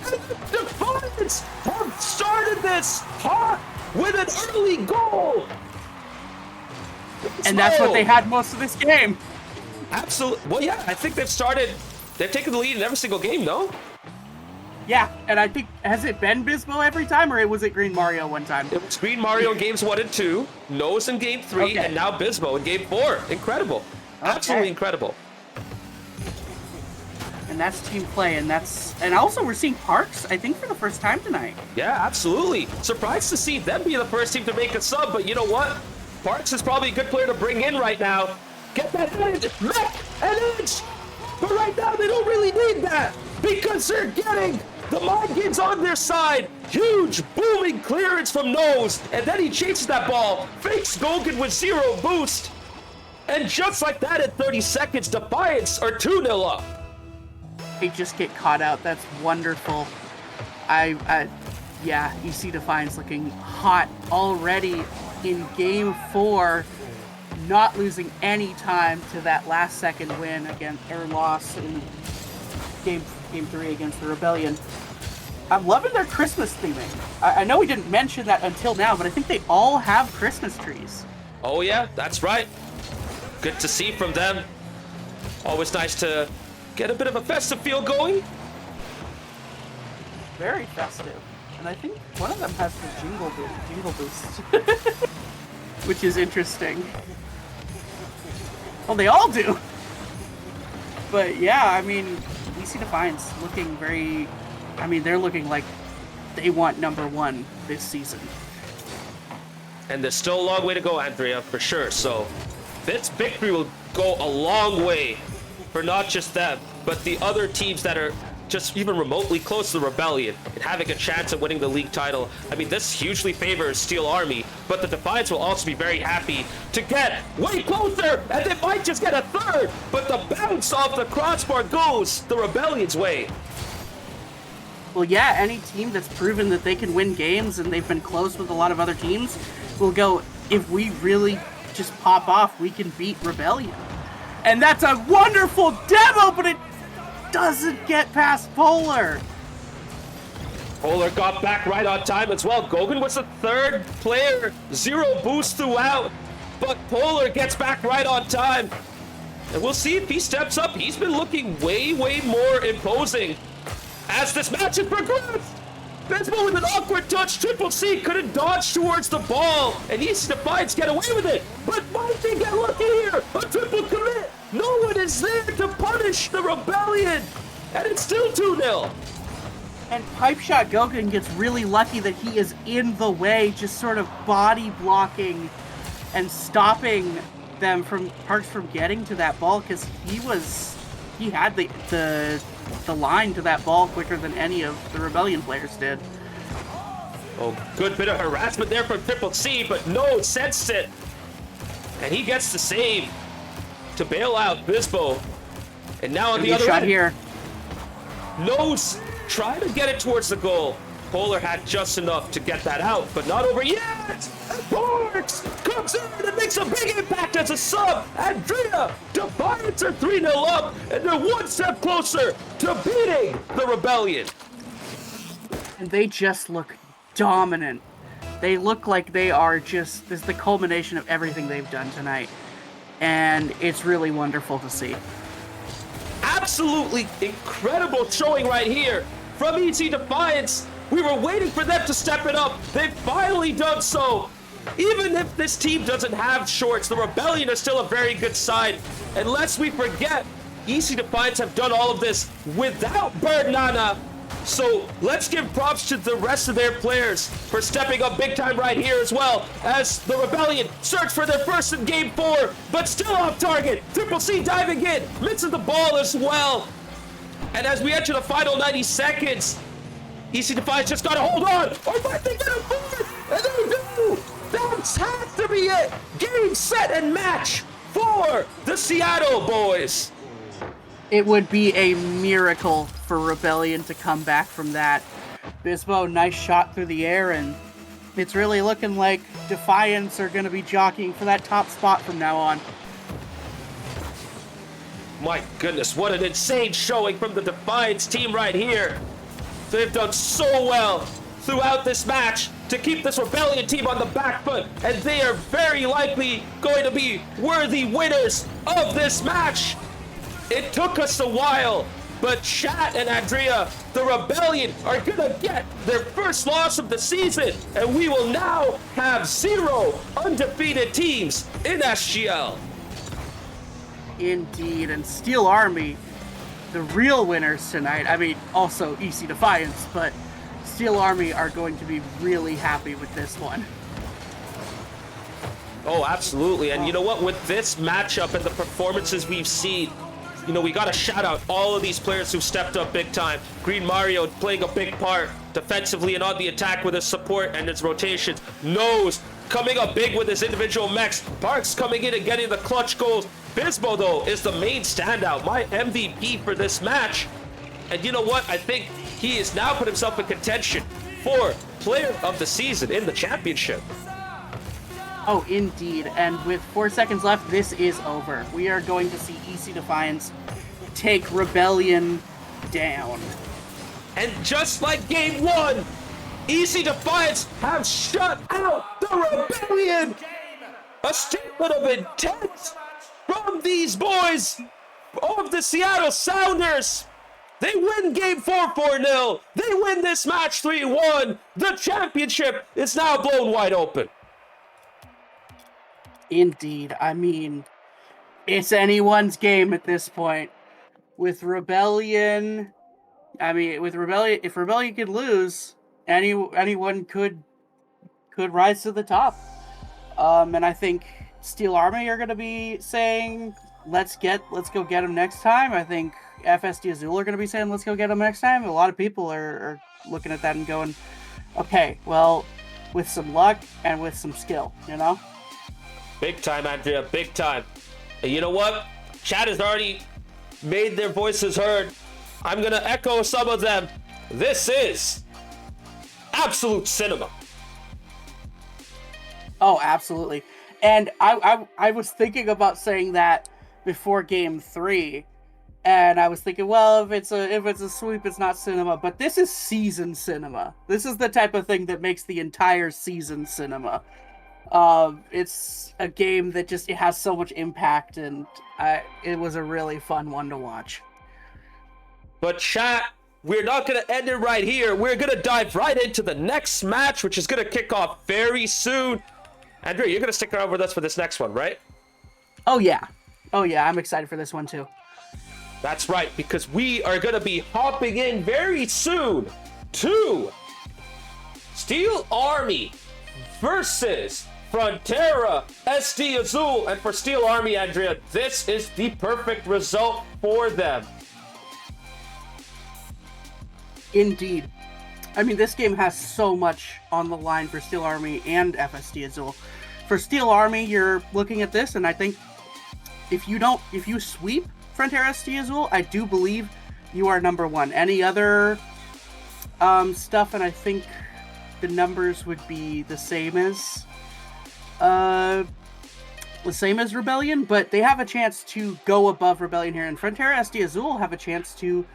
Defiance have started this hot with an early goal. And that's what they had most of this game. Absolutely. Well, yeah, I think they've taken the lead in every single game, no? Yeah, and I think, has it been Bispo every time, or was it Green Mario one time? It was Green Mario in games 1 and 2, Nose in game 3, Okay. and now Bispo in game 4. Incredible. Absolutely incredible. And that's team play, and also we're seeing Parks, I think, for the first time tonight. Yeah, absolutely. Surprised to see them be the first team to make a sub, but you know what? Parks is probably a good player to bring in right now. Get that edge, Mac, and edge! But right now, they don't really need that, because they're getting the Mind Games on their side. Huge, booming clearance from Nose, and then he chases that ball, fakes Golgan with 0 boost, and just like that, in 30 seconds, Defiance are 2-0 up. They just get caught out. That's wonderful. yeah, EC Defiance looking hot already in Game 4, not losing any time to that last second win against, or loss in Game 3 against the Rebellion. I'm loving their Christmas theming. I know we didn't mention that until now, but I think they all have Christmas trees. Oh yeah, that's right. Good to see from them. Always nice to get a bit of a festive feel going. Very festive. And I think one of them has the jingle boost. Which is interesting. Well, they all do. But yeah, I mean, EC Defiance looking very... I mean, they're looking like they want #1 this season. And there's still a long way to go, Andrea, for sure. So this victory will go a long way for not just them, but the other teams that are just even remotely close to the Rebellion and having a chance at winning the league title. I mean, this hugely favors Steel Army, but the Defiance will also be very happy to get way closer, and they might just get a third, but the bounce off the crossbar goes the Rebellion's way. Well, yeah, any team that's proven that they can win games and they've been close with a lot of other teams will go, if we really just pop off, we can beat Rebellion. And that's a wonderful demo, but it doesn't get past Polar. Polar got back right on time as well. Gogan was the third player, 0 boost throughout, but Polar gets back right on time. And we'll see if he steps up. He's been looking way, way more imposing as this match has progressed. Bismo with an awkward touch. Triple C couldn't dodge towards the ball, and EC Defiance get away with it. But might they get lucky here? A triple commit. No one is there to punish the Rebellion, and it's still 2-0. And Pipe Shot Gogan gets really lucky that he is in the way, just sort of body blocking and stopping them from Parks from getting to that ball, because he had the line to that ball quicker than any of the Rebellion players did. Oh, good bit of harassment there from Triple C, but no, sensed it. And he gets the save to bail out Bisbo. And now on the other shot end, here. Nose, try to get it towards the goal. Polar had just enough to get that out, but not over yet. And Parks comes in and makes a big impact as a sub. Andrea, Defiance are 3-0 up, and they're one step closer to beating the Rebellion. And they just look dominant. They look like they are just, this is the culmination of everything they've done tonight. And it's really wonderful to see. Absolutely incredible showing right here from EC Defiance. We were waiting for them to step it up. They've finally done so. Even if this team doesn't have shorts, the Rebellion are still a very good side. And lest we forget, EC Defiance have done all of this without Bird Nana. So let's give props to the rest of their players for stepping up big time right here as well, as the Rebellion search for their first in Game 4, but still off target. Triple C diving in, misses the ball as well. And as we enter the final 90 seconds, EC Defiance just gotta hold on, or might they get a fourth? And they do! That has to be it! Game, set, and match for the Seattle boys! It would be a miracle for Rebellion to come back from that. Bisbo, nice shot through the air, and it's really looking like Defiance are going to be jockeying for that top spot from now on. My goodness, what an insane showing from the Defiance team right here. They've done so well throughout this match to keep this Rebellion team on the back foot, and they are very likely going to be worthy winners of this match. It took us a while, but Chat and Andrea, the Rebellion, are gonna get their first loss of the season, and we will now have 0 undefeated teams in SGL. Indeed, and Steel Army, the real winners tonight. I mean, also EC Defiance, but Steel Army are going to be really happy with this one. Oh, absolutely. And you know what? With this matchup and the performances we've seen, you know, we got to shout out all of these players who've stepped up big time. Green Mario playing a big part defensively and on the attack with his support and his rotations. Nose coming up big with his individual mechs. Parks coming in and getting the clutch goals. Bisbo, though, is the main standout, my MVP for this match. And you know what? I think he has now put himself in contention for player of the season in the championship. Oh, indeed. And with 4 seconds left, this is over. We are going to see EC Defiance take Rebellion down. And just like game 1, EC Defiance have shut out the Rebellion. A statement of intent from these boys of the Seattle Sounders. They win game 4 4-0. They win this match 3-1. The championship is now blown wide open. Indeed. I mean, it's anyone's game at this point. With Rebellion, if Rebellion could lose, anyone could rise to the top. And I think Steel Army are going to be saying, let's go get them next time. I think FSD Azul are going to be saying, let's go get them next time. A lot of people are looking at that and going, okay, well, with some luck and with some skill, you know? Big time, Andrea, big time. And you know what? Chat has already made their voices heard. I'm going to echo some of them. This is absolute cinema. Oh, absolutely. And I was thinking about saying that before game 3, and I was thinking, well, if it's a sweep, it's not cinema. But this is season cinema. This is the type of thing that makes the entire season cinema. It's a game that it has so much impact, and it was a really fun one to watch. But chat, we're not going to end it right here. We're going to dive right into the next match, which is going to kick off very soon. Andrea, you're going to stick around with us for this next one, right? Oh, yeah. I'm excited for this one, too. That's right, because we are going to be hopping in very soon to Steel Army versus Frontera SD Azul. And for Steel Army, Andrea, this is the perfect result for them. Indeed. I mean, this game has so much on the line for Steel Army and FSD Azul. For Steel Army, you're looking at this, and I think if you sweep Frontera SD Azul, I do believe you are number 1. Any other stuff, and I think the numbers would be the same as Rebellion, but they have a chance to go above Rebellion here, and Frontera SD Azul have a chance to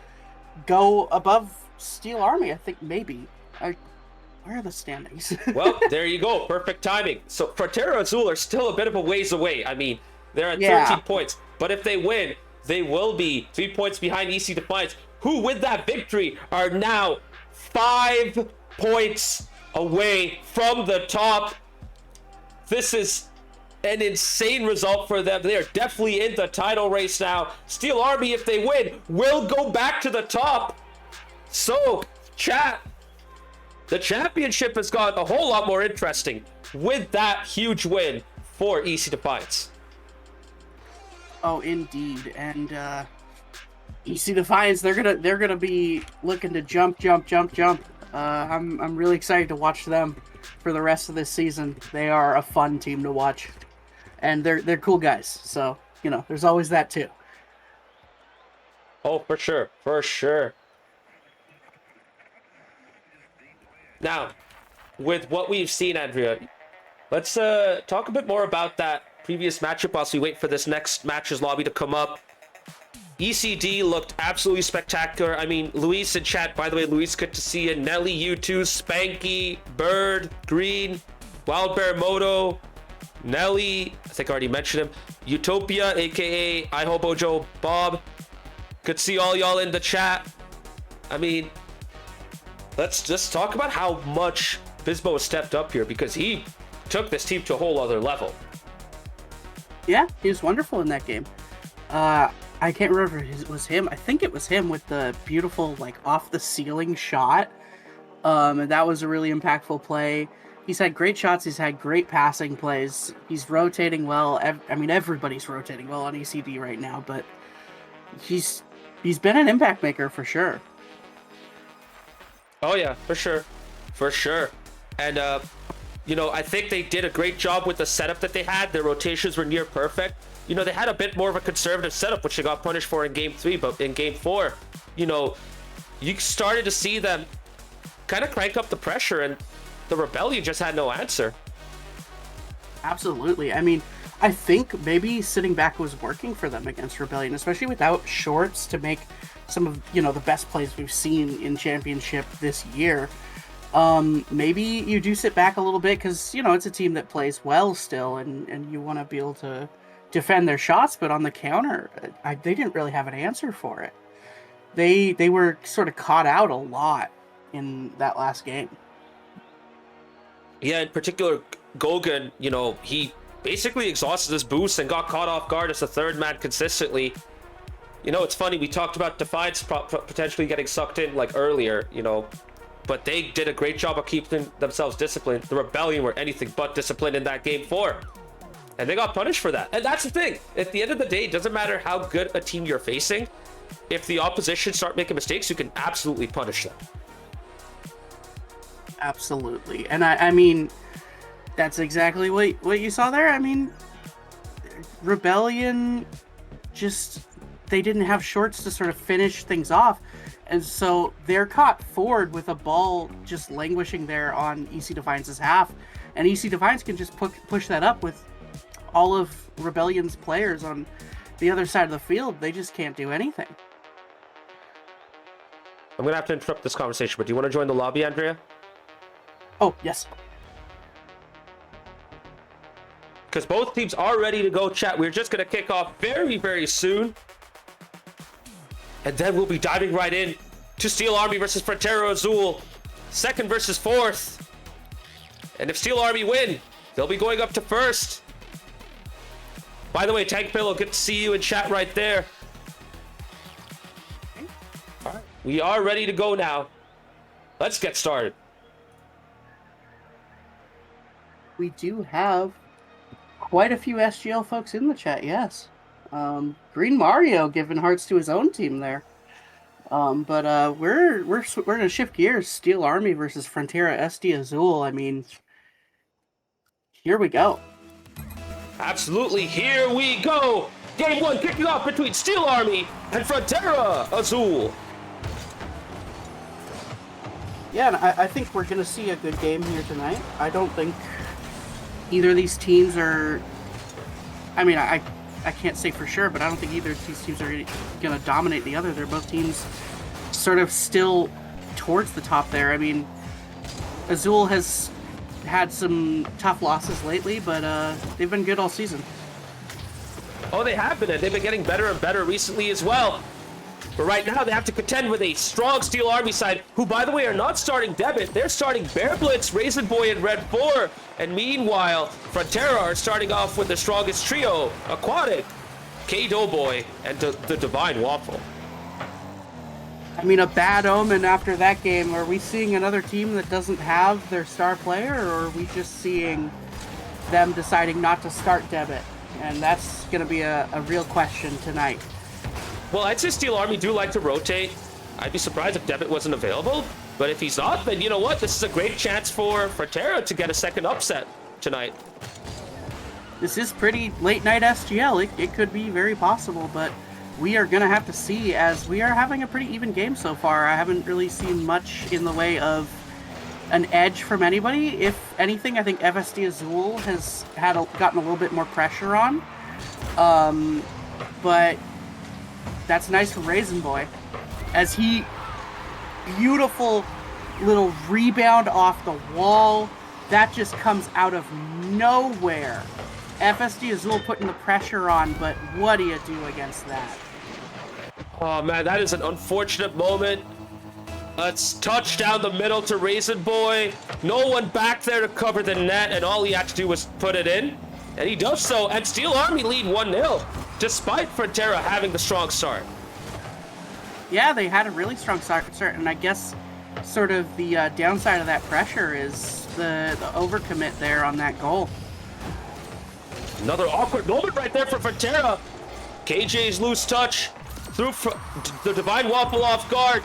go above Steel Army, I think, maybe. Where are the standings? Well, there you go. Perfect timing. So Frontera Azul are still a bit of a ways away. I mean, they're at 13 points. But if they win, they will be 3 points behind EC Defiance, who with that victory are now 5 points away from the top. This is an insane result for them. They are definitely in the title race now. Steel Army, if they win, will go back to the top. So, chat, the championship has got a whole lot more interesting with that huge win for EC Defiance. Oh, indeed. And EC Defiance, they're gonna be looking to jump. I'm really excited to watch them for the rest of this season. They are a fun team to watch, and they're cool guys. So there's always that too. Oh, for sure. Now, with what we've seen, Andrea, let's talk a bit more about that previous matchup whilst we wait for this next match's lobby to come up. ECD looked absolutely spectacular. I mean, Luis in chat, by the way, Luis, good to see you. Nelly, U2, Spanky, Bird, Green, Wild Bear Moto, Nelly, I think I already mentioned him, Utopia, aka iHobojo Bob. Good to see all y'all in the chat. I mean, let's just talk about how much Bisbo has stepped up here, because he took this team to a whole other level. Yeah, he was wonderful in that game. I can't remember if it was him. I think it was him with the beautiful, off the ceiling shot. And that was a really impactful play. He's had great shots. He's had great passing plays. He's rotating well. I mean, everybody's rotating well on ECD right now, but he's been an impact maker for sure. Oh yeah, for sure. And I think they did a great job with the setup that they had. Their rotations were near perfect. They had a bit more of a conservative setup, which they got punished for in game 3, but in game 4, you started to see them kind of crank up the pressure, and the Rebellion just had no answer. Absolutely. I mean, I think maybe sitting back was working for them against Rebellion, especially without shorts to make some of, you know, the best plays we've seen in Championship this year. Maybe you do sit back a little bit because, you know, it's a team that plays well still, and you want to be able to defend their shots, but on the counter, they didn't really have an answer for it. They were sort of caught out a lot in that last game. Yeah, in particular, Gogan, you know, he basically exhausted his boost and got caught off guard as the third man consistently. You know, it's funny, we talked about Defiance potentially getting sucked in like earlier, you know, but they did a great job of keeping themselves disciplined. The Rebellion were anything but disciplined in that game 4. And they got punished for that. And that's the thing. At the end of the day, it doesn't matter how good a team you're facing. If the opposition start making mistakes, you can absolutely punish them. Absolutely. And I mean, that's exactly what you saw there. I mean, Rebellion just, they didn't have shorts to sort of finish things off. And so they're caught forward with a ball just languishing there on EC Defiance's half. And EC Defiance can just push that up with all of Rebellion's players on the other side of the field. They just can't do anything. I'm going to have to interrupt this conversation, but do you want to join the lobby, Andrea? Oh, yes. Because both teams are ready to go, chat. We're just going to kick off very, very soon. And then we'll be diving right in to Steel Army versus Frontera Azul. 2nd versus 4th. And if Steel Army win, they'll be going up to 1st. By the way, Tank Pillow, good to see you in chat right there. All right, we are ready to go now. Let's get started. We do have quite a few SGL folks in the chat, yes. Green Mario giving hearts to his own team there. But we're gonna shift gears. Steel Army versus Frontera SD Azul. I mean, here we go. Absolutely, here we go. Game 1 kicking off between Steel Army and Frontera Azul. Yeah, and I think we're gonna see a good game here tonight. I don't think either of these teams are. I mean, I can't say for sure, but I don't think either of these teams are going to dominate the other. They're both teams sort of still towards the top there. I mean, Azul has had some tough losses lately, but they've been good all season. Oh, they have been, and they've been getting better and better recently as well. But right now, they have to contend with a strong Steel Army side, who, by the way, are not starting Debit. They're starting Bear Blitz, Raisin Boy, and Red 4. And meanwhile, Frontera are starting off with the strongest trio, Aquatic, K-Doughboy, and the Divine Waffle. I mean, a bad omen after that game. Are we seeing another team that doesn't have their star player, or are we just seeing them deciding not to start Debit? And that's going to be a real question tonight. Well, I'd say Steel Army do like to rotate. I'd be surprised if Debit wasn't available. But if he's not, then you know what? This is a great chance for Frontera to get a second upset tonight. This is pretty late night SGL. It could be very possible, but we are going to have to see, as we are having a pretty even game so far. I haven't really seen much in the way of an edge from anybody. If anything, I think FSD Azul has gotten a little bit more pressure on. But that's nice for Raisin Boy, as he, beautiful little rebound off the wall. That just comes out of nowhere. FSD Azul putting the pressure on, but what do you do against that? Oh man, that is an unfortunate moment. Let's touch down the middle to Raisin Boy. No one back there to cover the net, and all he had to do was put it in. And he does so, and Steel Army lead 1-0, despite Frontera having the strong start. Yeah, they had a really strong start, and I guess sort of the downside of that pressure is the overcommit there on that goal. Another awkward moment right there for Frontera. KJ's loose touch threw the Divine Waffle off guard.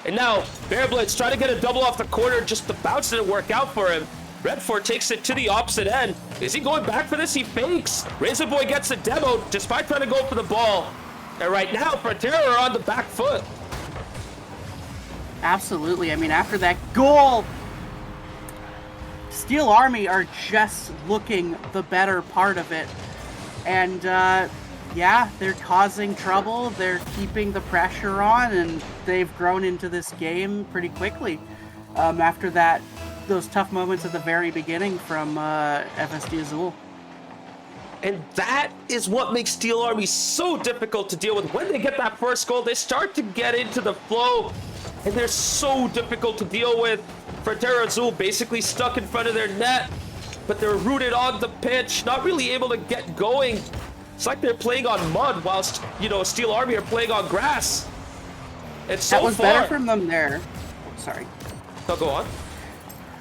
And now Bear Blitz trying to get a double off the corner, just the bounce didn't work out for him. Red 4 takes it to the opposite end. Is he going back for this? He fakes. Razor Boy gets the demo despite trying to go for the ball. And right now, Frontera are on the back foot. Absolutely. I mean, after that goal, Steel Army are just looking the better part of it. And, yeah, they're causing trouble. They're keeping the pressure on, and they've grown into this game pretty quickly. After those tough moments at the very beginning from FSD Azul. And that is what makes Steel Army so difficult to deal with. When they get that first goal, they start to get into the flow, and they're so difficult to deal with. Frontera Azul basically stuck in front of their net, but they're rooted on the pitch, not really able to get going. It's like they're playing on mud whilst, Steel Army are playing on grass. And so that was better from them there. Sorry. No, go on.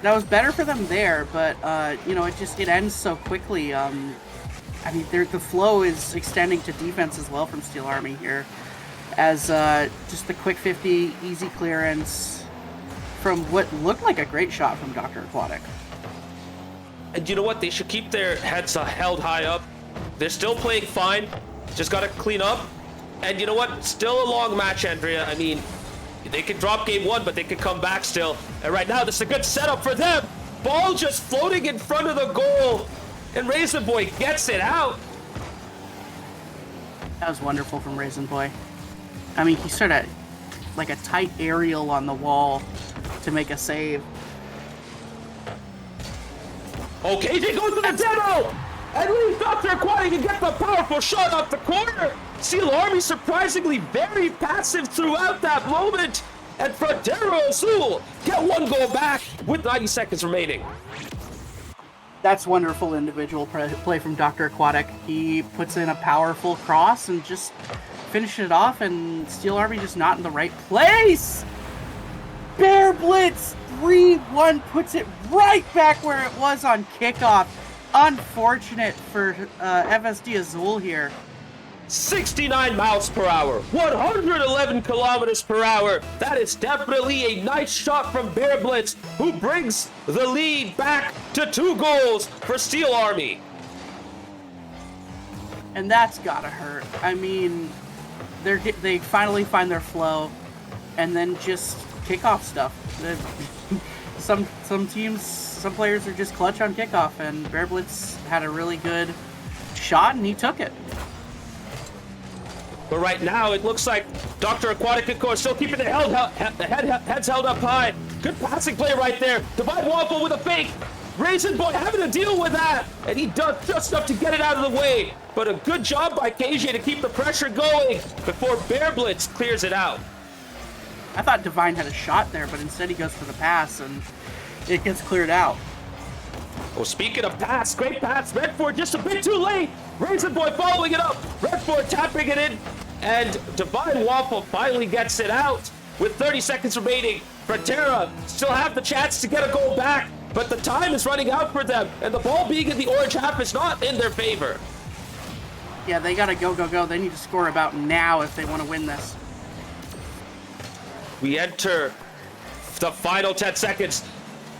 That was better for them there, but, it ends so quickly. The flow is extending to defense as well from Steel Army here, as just the quick 50 easy clearance from what looked like a great shot from Dr. Aquatic. And you know what? They should keep their heads held high up. They're still playing fine. Just got to clean up. And you know what? Still a long match, Andrea. I mean, they could drop game one, but they could come back still. And right now, this is a good setup for them. Ball just floating in front of the goal. And Raisin Boy gets it out. That was wonderful from Raisin Boy. I mean, he sort of like a tight aerial on the wall to make a save. Okay, they go to the demo! At least Dr. Aquatic can get the powerful shot off the corner. Steel Army surprisingly very passive throughout that moment. And Frontera Azul get one goal back with 90 seconds remaining. That's wonderful individual play from Dr. Aquatic. He puts in a powerful cross and just finishes it off, and Steel Army just not in the right place. Bear Blitz 3-1 puts it right back where it was on kickoff. Unfortunate for FSD Azul here. 69 miles per hour, 111 kilometers per hour. That is definitely a nice shot from Bear Blitz, who brings the lead back to 2 goals for Steel Army. And that's gotta hurt. I mean, they finally find their flow, and then just kickoff stuff. Some teams, some players are just clutch on kickoff, and Bear Blitz had a really good shot, and he took it. But right now, it looks like Dr. Aquatic and Core still keeping their heads held up high. Good passing play right there. Divine Waffle with a fake. Raisin Boy having to deal with that. And he does just enough to get it out of the way. But a good job by KJ to keep the pressure going before Bear Blitz clears it out. I thought Divine had a shot there, but instead he goes for the pass, and it gets cleared out. Oh, speaking of pass, great pass. Redford just a bit too late. Raisin Boy following it up. Redford tapping it in. And Divine Waffle finally gets it out with 30 seconds remaining. Frontera still have the chance to get a goal back, but the time is running out for them, and the ball being in the orange half is not in their favor. Yeah, they gotta go. They need to score about now if they want to win this. We enter the final 10 seconds.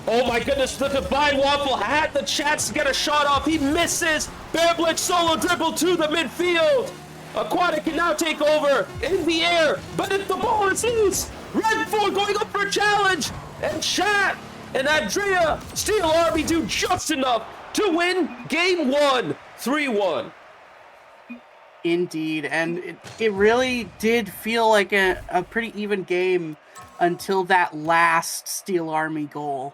Oh my goodness, the Divine Waffle had the chance to get a shot off. He misses. Bear Blitz solo dribble to the midfield. Aquatic can now take over in the air, but if the ball is loose, Redford going up for a challenge, and Chat and Andrea Steel Army do just enough to win game 1, 3-1. Indeed, and it really did feel like a pretty even game until that last Steel Army goal.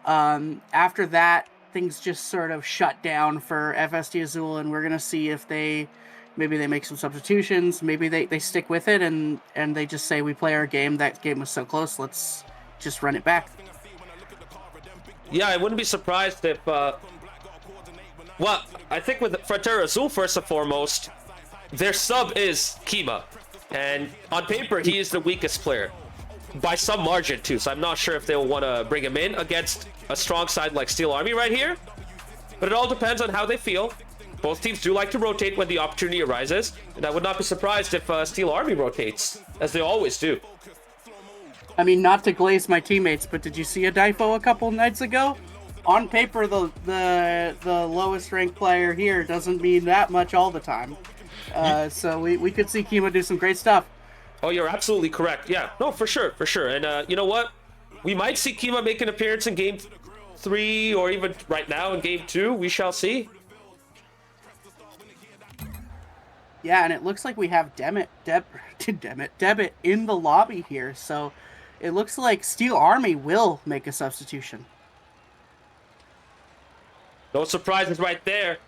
After that, things just sort of shut down for FSD Azul, and we're going to see if maybe they make some substitutions, maybe they stick with it, and they just say, we play our game, that game was so close, let's just run it back. Yeah, I wouldn't be surprised if, I think with Frontera Azul, first and foremost, their sub is Kima, and on paper, he is the weakest player, by some margin too, so I'm not sure if they'll want to bring him in against a strong side like Steel Army right here, but it all depends on how they feel. Both teams do like to rotate when the opportunity arises, and I would not be surprised if Steel Army rotates, as they always do. I mean, not to glaze my teammates, but did you see a Difo a couple nights ago? On paper, the lowest ranked player here doesn't mean that much all the time. So we could see Kima do some great stuff. Oh, you're absolutely correct. Yeah, no, for sure. And you know what? We might see Kima make an appearance in game 3 or even right now in game 2. We shall see. Yeah, and it looks like we have Debit in the lobby here, so it looks like Steel Army will make a substitution. No surprises right there.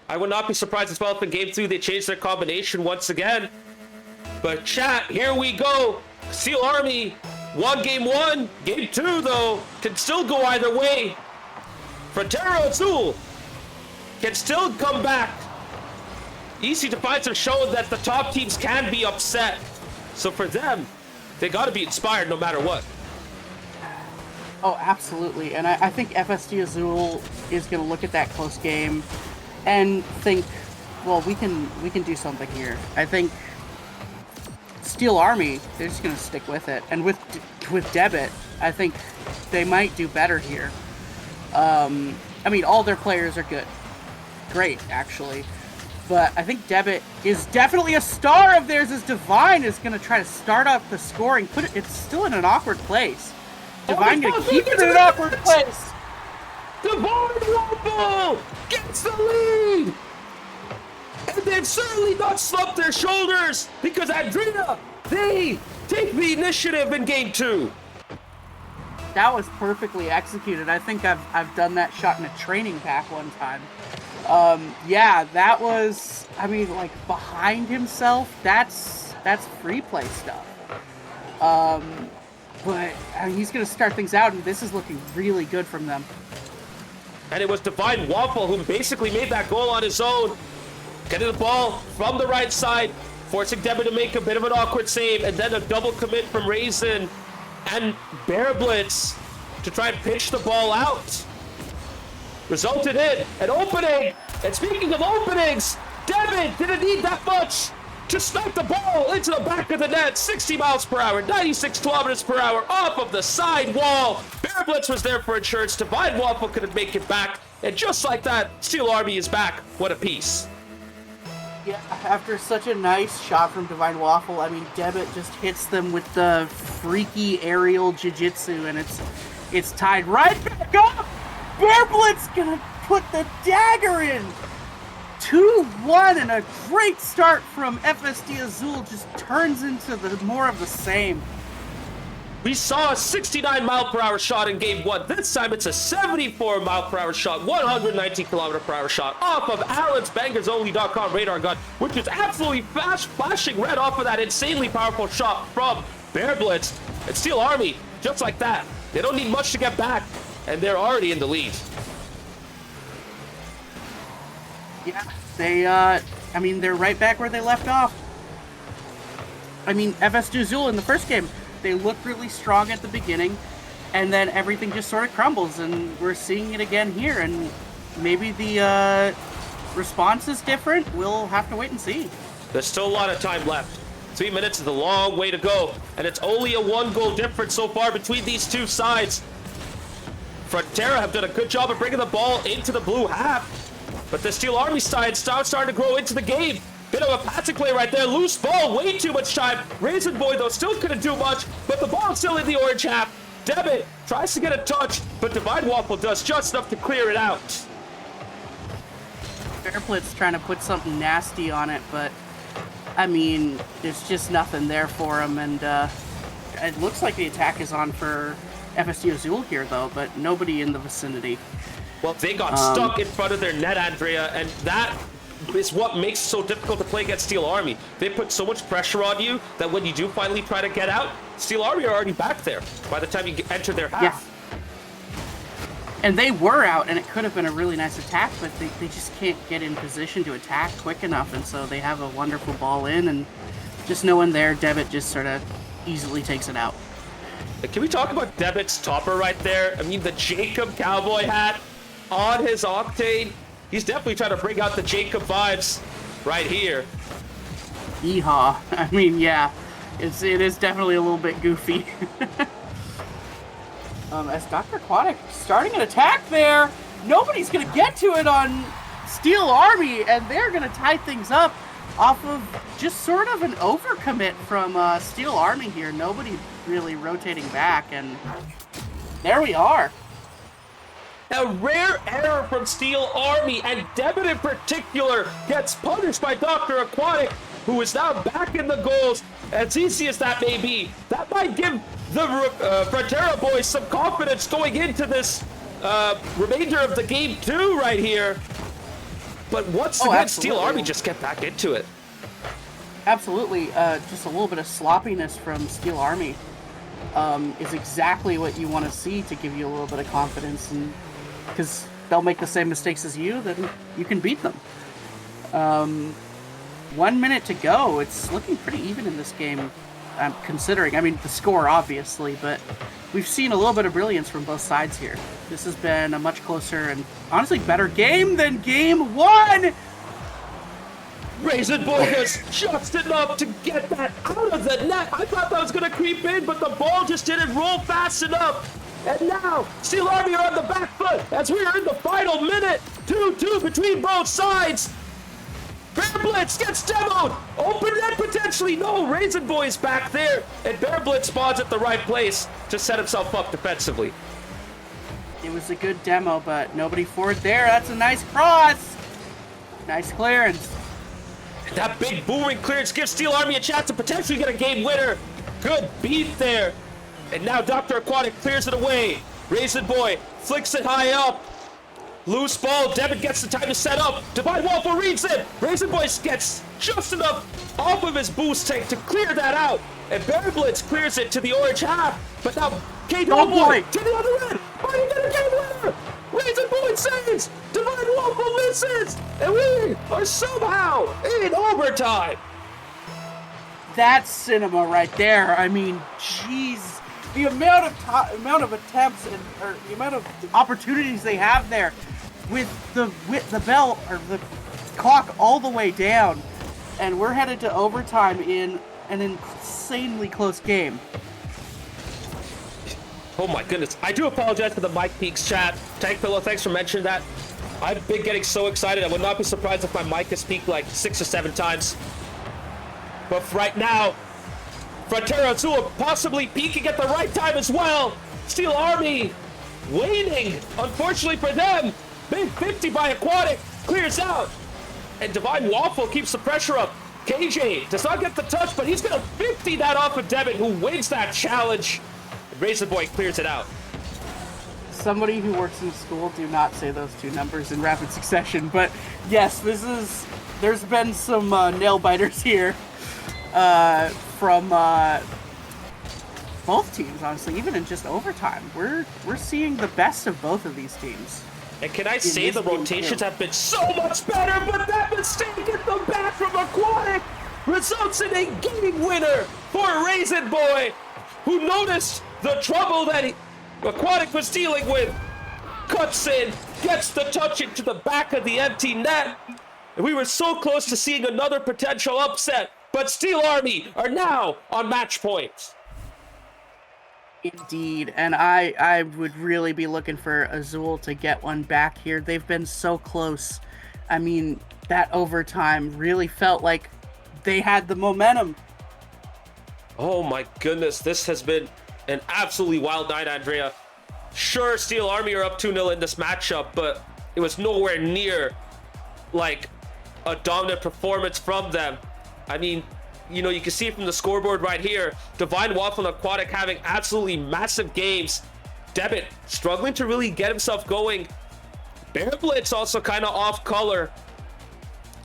I would not be surprised as well if in game 2 they change their combination once again. But chat, here we go. Steel Army won game 1. Game 2, though, can still go either way. Frontera Azul can still come back. EC Defiance have shown that the top teams can be upset. So for them, they got to be inspired no matter what. Oh, absolutely. And I think FSD Azul is going to look at that close game and think, well, we can do something here. I think Steel Army, they're just going to stick with it. And with Debit, I think they might do better here. I mean, all their players are good. Great, actually. But I think Debit is definitely a star of theirs, as Divine is going to try to start up the scoring. It's still in an awkward place. Divine going to keep it in an awkward place. Divine Waffle gets the lead. And they've certainly not slumped their shoulders because Andrea, they take the initiative in game 2. That was perfectly executed. I think I've done that shot in a training pack one time. Yeah, that was, I mean, like, behind himself, that's free play stuff. But I mean, he's going to start things out, and this is looking really good from them. And it was Divine Waffle who basically made that goal on his own. Getting the ball from the right side, forcing Debit to make a bit of an awkward save, and then a double commit from Raisin and Bear Blitz to try and pitch the ball out. Resulted in an opening. And speaking of openings, Debit didn't need that much to snipe the ball into the back of the net. 60 miles per hour, 96 kilometers per hour off of the side wall. Bear Blitz was there for insurance. Divine Waffle couldn't make it back. And just like that, Steel Army is back. What a piece. Yeah, after such a nice shot from Divine Waffle, I mean, Debit just hits them with the freaky aerial jiu-jitsu, and it's tied right back up. Bear Blitz gonna put the dagger in. 2-1, and a great start from FSD Azul just turns into more of the same. We saw a 69 mile per hour shot in game 1. This time it's a 74 mile per hour shot, 119 kilometer per hour shot off of Alan's BangersOnly.com radar gun, which is absolutely fast, flashing red off of that insanely powerful shot from Bear Blitz. And Steel Army, just like that, they don't need much to get back, and they're already in the lead. Yeah, I mean, they're right back where they left off. I mean, FSD Azul in the first game, they looked really strong at the beginning, and then everything just sort of crumbles, and we're seeing it again here, and maybe the response is different. We'll have to wait and see. There's still a lot of time left. 3 minutes is a long way to go, and it's only a 1-goal difference so far between these two sides. Frontera have done a good job of bringing the ball into the blue half, but the Steel Army side starting to grow into the game. Bit of a passing play right there. Loose ball, way too much time. Raisin Boy, though, still couldn't do much, but the ball's still in the orange half. Debit tries to get a touch, but Divine Waffle does just enough to clear it out. Bear Blitz trying to put something nasty on it, but, I mean, there's just nothing there for him, and it looks like the attack is on for FSD Azul here, though, but nobody in the vicinity. Well, they got stuck in front of their net, Andrea, and that is what makes it so difficult to play against Steel Army. They put so much pressure on you that when you do finally try to get out, Steel Army are already back there by the time you enter their half. Yeah. And they were out, and it could have been a really nice attack, but they just can't get in position to attack quick enough, and so they have a wonderful ball in, and just no one there, Debit just sort of easily takes it out. Can we talk about Debit's topper right there? I mean, the Jacob cowboy hat on his Octane. He's definitely trying to bring out the Jacob vibes right here. Yeehaw. I mean, yeah, it is definitely a little bit goofy. As Dr. Aquatic starting an attack there. Nobody's going to get to it on Steel Army, and they're going to tie things up off of just sort of an overcommit from Steel Army here. Nobody really rotating back, and there we are. A rare error from Steel Army, and Devin in particular gets punished by Dr. Aquatic, who is now back in the goals. As easy as that may be, that might give the Frontera boys some confidence going into this remainder of the game 2 right here. But once again, Steel Army just get back into it. Absolutely. Just a little bit of sloppiness from Steel Army is exactly what you want to see to give you a little bit of confidence. And because they'll make the same mistakes as you, then you can beat them. 1 minute to go. It's looking pretty even in this game, considering. I mean, the score, obviously, but we've seen a little bit of brilliance from both sides here. This has been a much closer and, honestly, better game than game 1! Raisin Boy does just enough to get that out of the net. I thought that was going to creep in, but the ball just didn't roll fast enough. And now, Steel Army are on the back foot as we are in the final minute. 2-2 between both sides. Bear Blitz gets demoed. Open net potentially. No, Raisin Boy's back there. And Bear Blitz spawns at the right place to set himself up defensively. It was a good demo, but nobody forward there. That's a nice cross. Nice clearance. That big booming clearance gives Steel Army a chance to potentially get a game winner. Good beat there. And now Dr. Aquatic clears it away. Raisin Boy flicks it high up. Loose ball. Devin gets the time to set up. Divine Waffle reads it. Raisin Boy gets just enough off of his boost tank to clear that out. And Bear Blitz clears it to the orange half. But now K-Double Boy to the other end. Are you going to get a winner? Raisin Boy saves. Divine Waffle misses. And we are somehow in overtime. That's cinema right there. I mean, jeez. The amount of attempts and or the amount of opportunities they have there with the bell or the clock all the way down, and we're headed to overtime in an insanely close game. Oh my goodness. I do apologize for the Mike Peaks chat. Tank Pillow, thanks for mentioning that. I've been getting so excited. I would not be surprised if my mic has peaked like 6 or 7 times. But for right now, Frontera Azul possibly peaking at the right time as well. Steel Army waning, unfortunately for them. Big 50 by Aquatic clears out. And Divine Waffle keeps the pressure up. KJ does not get the touch, but he's going to 50 that off of Devin, who wins that challenge. Raisin Boy clears it out. Somebody who works in school, do not say those two numbers in rapid succession. But yes, there's been some nail biters here from both teams, honestly, even in just overtime. We're seeing the best of both of these teams. And can I say the rotations have been so much better, but that mistake at the back from Aquatic results in a game winner for Raisin Boy, who noticed the trouble that Aquatic was dealing with, cuts in, gets the touch into the back of the empty net. And we were so close to seeing another potential upset, but Steel Army are now on match point. Indeed, and I would really be looking for Azul to get one back here. They've been so close. I mean, that overtime really felt like they had the momentum. Oh my goodness, this has been an absolutely wild night, Andrea. Sure, Steel Army are up 2-0 in this matchup, but it was nowhere near like a dominant performance from them. I mean, you know, you can see from the scoreboard right here, Divine Waffle and Aquatic having absolutely massive games. Debit struggling to really get himself going. Bear Blitz also kind of off color.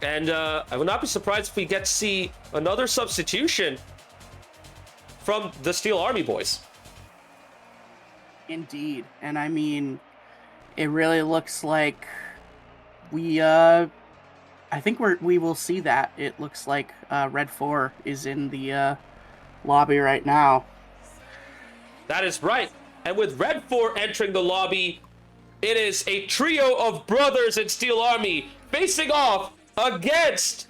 And I would not be surprised if we get to see another substitution from the Steel Army boys. Indeed. And I mean, it really looks like we I think we will see that. It looks like Red 4 is in the lobby right now. That is right. And with Red 4 entering the lobby, it is a trio of brothers in Steel Army facing off against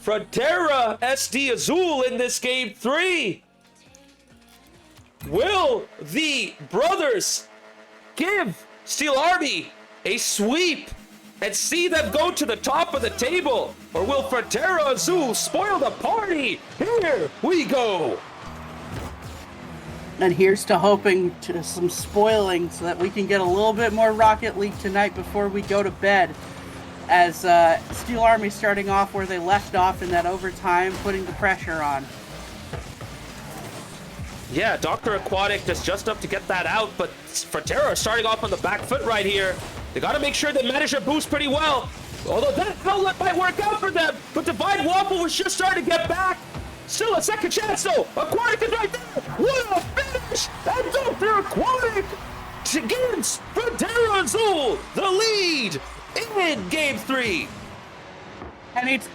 Frontera SD Azul in this game 3. Will the brothers give Steel Army a sweep and see them go to the top of the table? Or will Frontera Azul spoil the party? Here we go. And here's to hoping to some spoiling so that we can get a little bit more Rocket League tonight before we go to bed. As Steel Army starting off where they left off in that overtime, putting the pressure on. Yeah, Dr. Aquatic does just enough to get that out, but Frontera starting off on the back foot right here. They got to make sure they manage their boost pretty well. Although that outlet might work out for them, but Divine Waffle was just starting to get back. Still a second chance though. Aquatic is right there. What a finish! And Dr. Aquatic gives Frontera Azul the lead in Game 3. And it's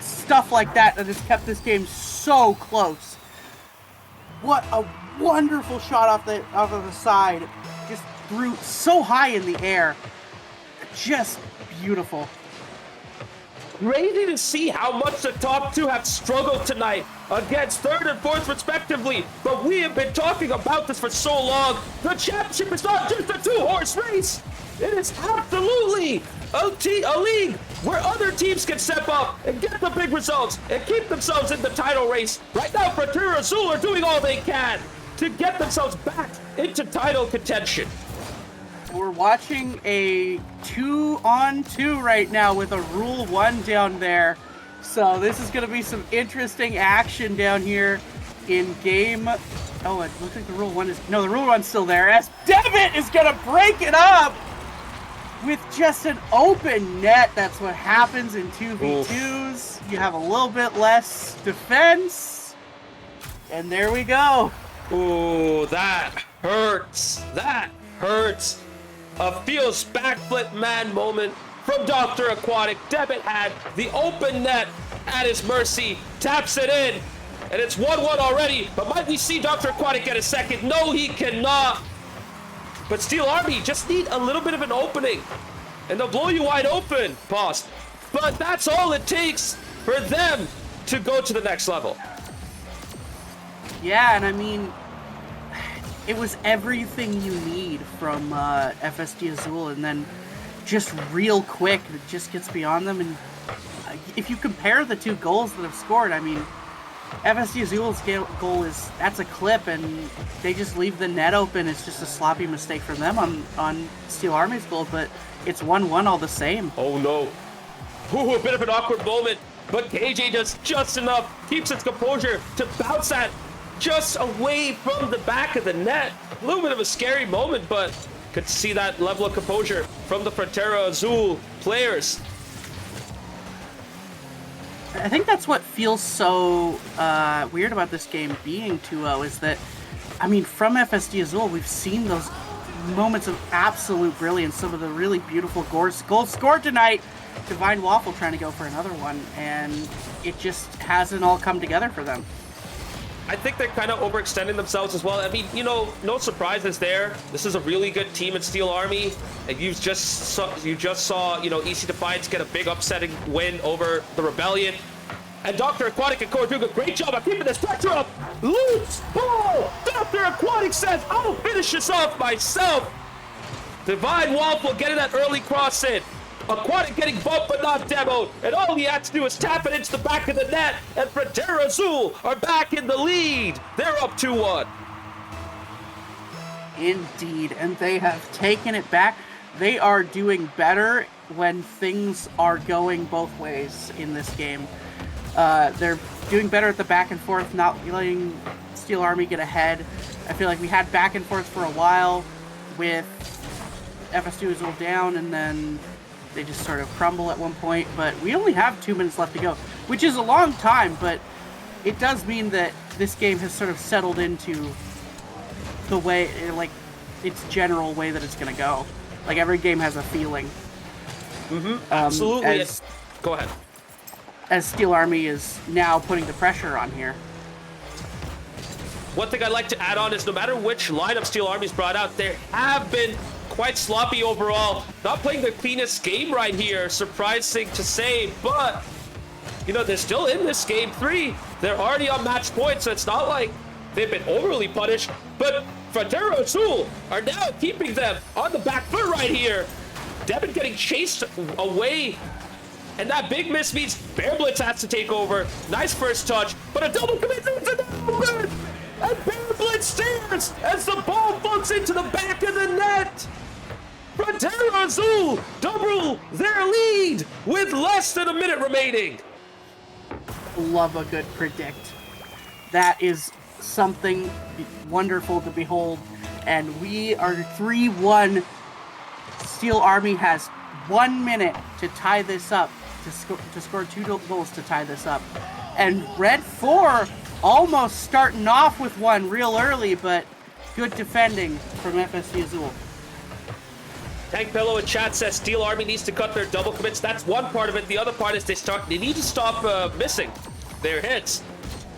stuff like that that has kept this game so close. What a wonderful shot off of the side. Just threw so high in the air. Just beautiful. Crazy to see how much the top two have struggled tonight against third and fourth respectively. But we have been talking about this for so long. The championship is not just a two-horse race. It is absolutely a league where other teams can step up and get the big results and keep themselves in the title race. Right now, Frontera Azul are doing all they can to get themselves back into title contention. We're watching a 2-on-2 right now with a Rule 1 down there. So this is going to be some interesting action down here in game... Oh, it looks like the Rule 1 is... No, the Rule 1's still there. As Devitt is going to break it up with just an open net. That's what happens in 2v2s. You have a little bit less defense. And there we go. Ooh, that hurts. That hurts. A feels backflip man moment from Dr. Aquatic. Devitt had the open net at his mercy. Taps it in. And it's 1-1 already. But might we see Dr. Aquatic get a second? No, he cannot. But Steel Army just need a little bit of an opening. And they'll blow you wide open, boss. But that's all it takes for them to go to the next level. Yeah, and I mean... It was everything you need from FSD Azul, and then just real quick, it just gets beyond them. And if you compare the two goals that have scored, I mean, FSD Azul's goal that's a clip, and they just leave the net open. It's just a sloppy mistake from them on Steel Army's goal, but it's 1-1 all the same. Oh no. Ooh, a bit of an awkward moment, but KJ does just enough, keeps its composure to bounce that just away from the back of the net. A little bit of a scary moment, but could see that level of composure from the Frontera Azul players. I think that's what feels so weird about this game being 2-0 is that, I mean, from FSD Azul, we've seen those moments of absolute brilliance, some of the really beautiful goals scored tonight. Divine Waffle trying to go for another one, and it just hasn't all come together for them. I think they're kind of overextending themselves as well. I mean, you know, no surprises there. This is a really good team in Steel Army. And you just saw, you know, EC Defiance get a big upsetting win over the Rebellion. And Dr. Aquatic and Core doing a great job of keeping this pressure up. Loose ball! Dr. Aquatic says, I'll finish this off myself. Divine Waffle getting that early cross in. Aquatic getting bumped but not demoed, and all he had to do is tap it into the back of the net, and Frontera Azul are back in the lead. They're up 2-1. Indeed, and they have taken it back. They are doing better when things are going both ways in this game. They're doing better at the back and forth, not letting Steel Army get ahead. I feel like we had back and forth for a while with FS2 Azul down, and then they just sort of crumble at one point, but we only have 2 minutes left to go, which is a long time, but it does mean that this game has sort of settled into the way, like, its general way that it's going to go. Like, every game has a feeling. Absolutely. Go ahead. As Steel Army is now putting the pressure on here. One thing I'd like to add on is no matter which lineup Steel Army's brought out, they have been quite sloppy overall. Not playing the cleanest game right here, surprising to say, but, you know, they're still in this game 3. They're already on match point, so it's not like they've been overly punished, but Frontera Azul are now keeping them on the back foot right here. Devin getting chased away, and that big miss means Bear Blitz has to take over. Nice first touch, but a double commit to the open, and Bear Blitz it stares as the ball floats into the back of the net. Frontera Azul double their lead with less than a minute remaining. Love a good predict. That is something wonderful to behold. And we are 3-1. Steel Army has 1 minute to tie this up, to score 2 goals to tie this up. And Red 4 almost starting off with one real early, but good defending from FSD Azul. Tank Pillow in chat says Steel Army needs to cut their double commits. That's one part of it. The other part is they need to stop missing their hits.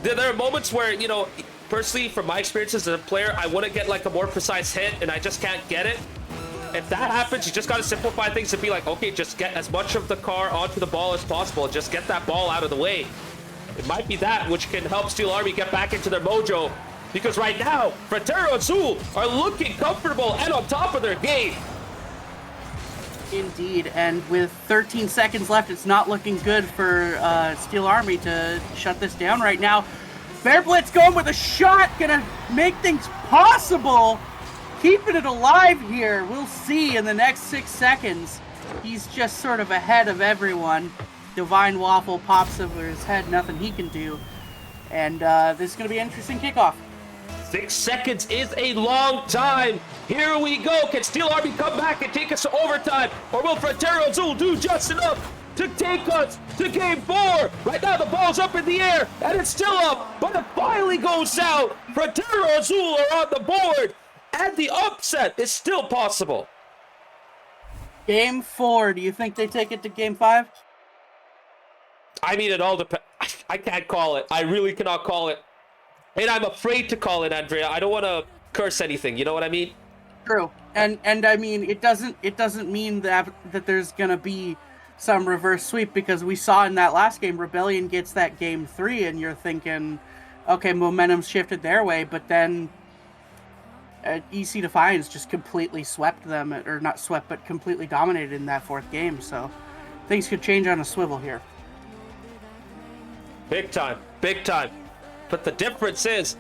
There are moments where, you know, personally, from my experiences as a player, I want to get like a more precise hit, and I just can't get it. If that happens, you just got to simplify things and be like, okay, just get as much of the car onto the ball as possible. Just get that ball out of the way. It might be that which can help Steel Army get back into their mojo. Because right now, Frontera Azul are looking comfortable and on top of their game. Indeed, and with 13 seconds left, it's not looking good for Steel Army to shut this down right now. Bear Blitz going with a shot, gonna make things possible. Keeping it alive here. We'll see in the next 6 seconds. He's just sort of ahead of everyone. Divine Waffle pops over his head, nothing he can do. And this is gonna be an interesting kickoff. 6 seconds is a long time. Here we go. Can Steel Army come back and take us to overtime? Or will Frontera Azul do just enough to take us to game 4? Right now the ball's up in the air and it's still up, but it finally goes out. Frontera Azul are on the board and the upset is still possible. Game 4, do you think they take it to game 5? I mean, it all depends. I can't call it. I really cannot call it. And I'm afraid to call it, Andrea. I don't want to curse anything. You know what I mean? True. And I mean, it doesn't mean that there's gonna be some reverse sweep, because we saw in that last game, Rebellion gets that game 3, and you're thinking, okay, momentum's shifted their way, but then EC Defiance just completely swept them, or not swept, but completely dominated in that 4th game. So things could change on a swivel here. Big time. Big time. But the difference is,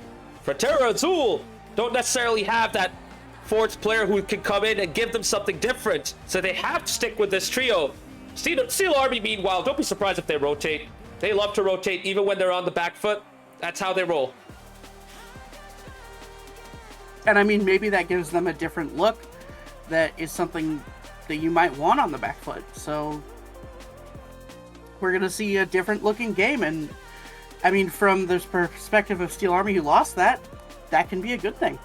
Frontera Azul don't necessarily have that 4th player who can come in and give them something different. So they have to stick with this trio. Steel Army, meanwhile, don't be surprised if they rotate. They love to rotate even when they're on the back foot. That's how they roll. And I mean, maybe that gives them a different look that is something that you might want on the back foot. So we're going to see a different looking game. And I mean, from the perspective of Steel Army who lost that can be a good thing.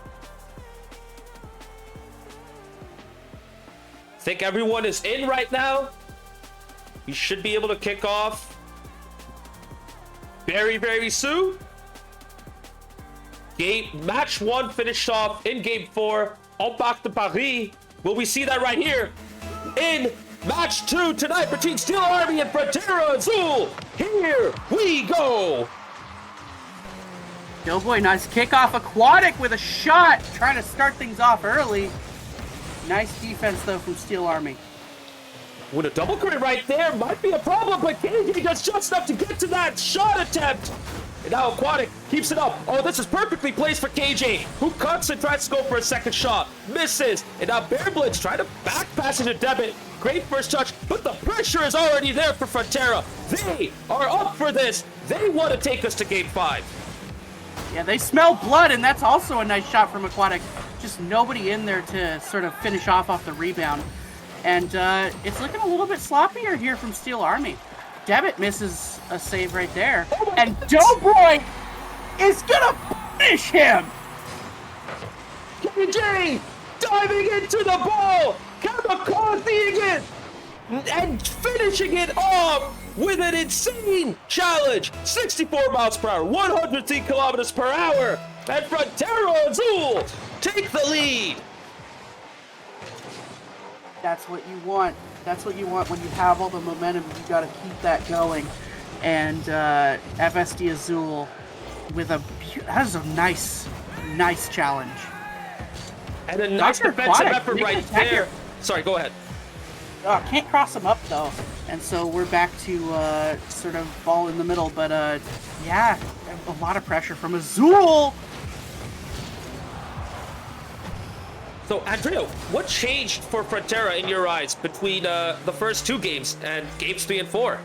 I think everyone is in right now. We should be able to kick off very, very soon. Match 1 finished off in game 4. En Parc de Paris. Will we see that right here in match 2 tonight between Steel Army and Frontera Azul? Here we go. Doughboy, nice kickoff. Aquatic with a shot, trying to start things off early. Nice defense, though, from Steel Army. With a double crit right there, might be a problem, but KJ does just enough to get to that shot attempt. And now Aquatic keeps it up. Oh, this is perfectly placed for KJ, who cuts and tries to go for a second shot. Misses. And now Bear Blitz trying to back pass into Debit. Great first touch, but the pressure is already there for Frontera. They are up for this. They want to take us to game 5. Yeah, they smell blood, and that's also a nice shot from Aquatic. Just nobody in there to sort of finish off the rebound. And it's looking a little bit sloppier here from Steel Army. Debit misses a save right there. And Doughboy is gonna punish him! KJ diving into the ball, kamikazing it, and finishing it off with an insane challenge. 64 miles per hour, 103 kilometers per hour, and Frontera Azul take the lead. That's what you want. That's what you want when you have all the momentum. You got to keep that going. And FSD Azul with that is a nice challenge. And a nice defensive effort right there. Sorry, go ahead. Can't cross them up though, and so we're back to sort of ball in the middle. But yeah, a lot of pressure from Azul. So, Andrea, what changed for Frontera in your eyes between the first 2 games and games 3 and 4?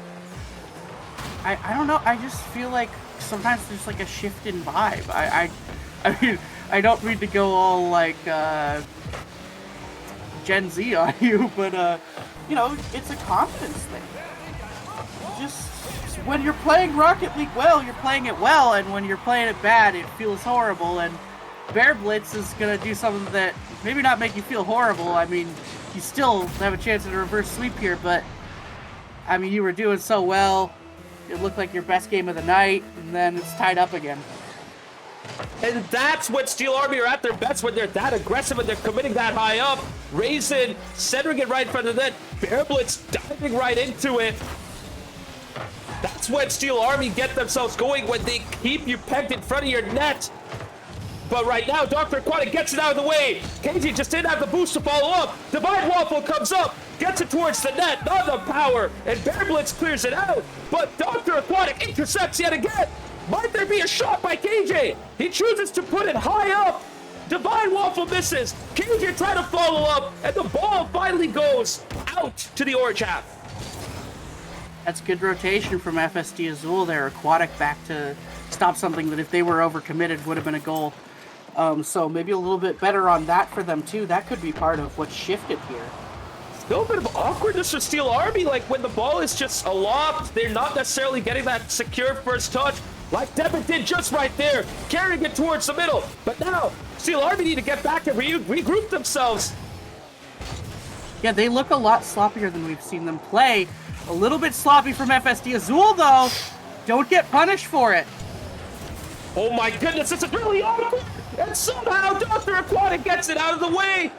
I don't know. I just feel like sometimes there's like a shift in vibe. I mean, I don't mean to go all like Gen Z on you, but you know, it's a confidence thing. Just when you're playing Rocket League well, you're playing it well, and when you're playing it bad, it feels horrible. And Bear Blitz is gonna do something that maybe not make you feel horrible. I mean, you still have a chance at a reverse sweep here, but I mean, you were doing so well. It looked like your best game of the night, and then it's tied up again. And that's when Steel Army are at their best, when they're that aggressive and they're committing that high up. Raisin centering it right in front of the net. Bear Blitz diving right into it. That's when Steel Army get themselves going, when they keep you pegged in front of your net. But right now, Dr. Aquatic gets it out of the way. KG just didn't have the boost to follow up. Divine Waffle comes up, gets it towards the net, not enough power, and Bear Blitz clears it out. But Dr. Aquatic intercepts yet again. Might there be a shot by KJ? He chooses to put it high up. Divine Waffle misses. KJ trying to follow up, and the ball finally goes out to the orange half. That's good rotation from FSD Azul there. Aquatic back to stop something that if they were overcommitted would have been a goal. So maybe a little bit better on that for them too. That could be part of what shifted here. Still a bit of awkwardness for Steel Army, like when the ball is just aloft, they're not necessarily getting that secure first touch, like Devin did just right there, carrying it towards the middle. But now, Steel Army need to get back and regroup themselves. Yeah, they look a lot sloppier than we've seen them play. A little bit sloppy from FSD Azul, though. Don't get punished for it. Oh my goodness, this is really awkward! And somehow Dr. Aquatic gets it out of the way!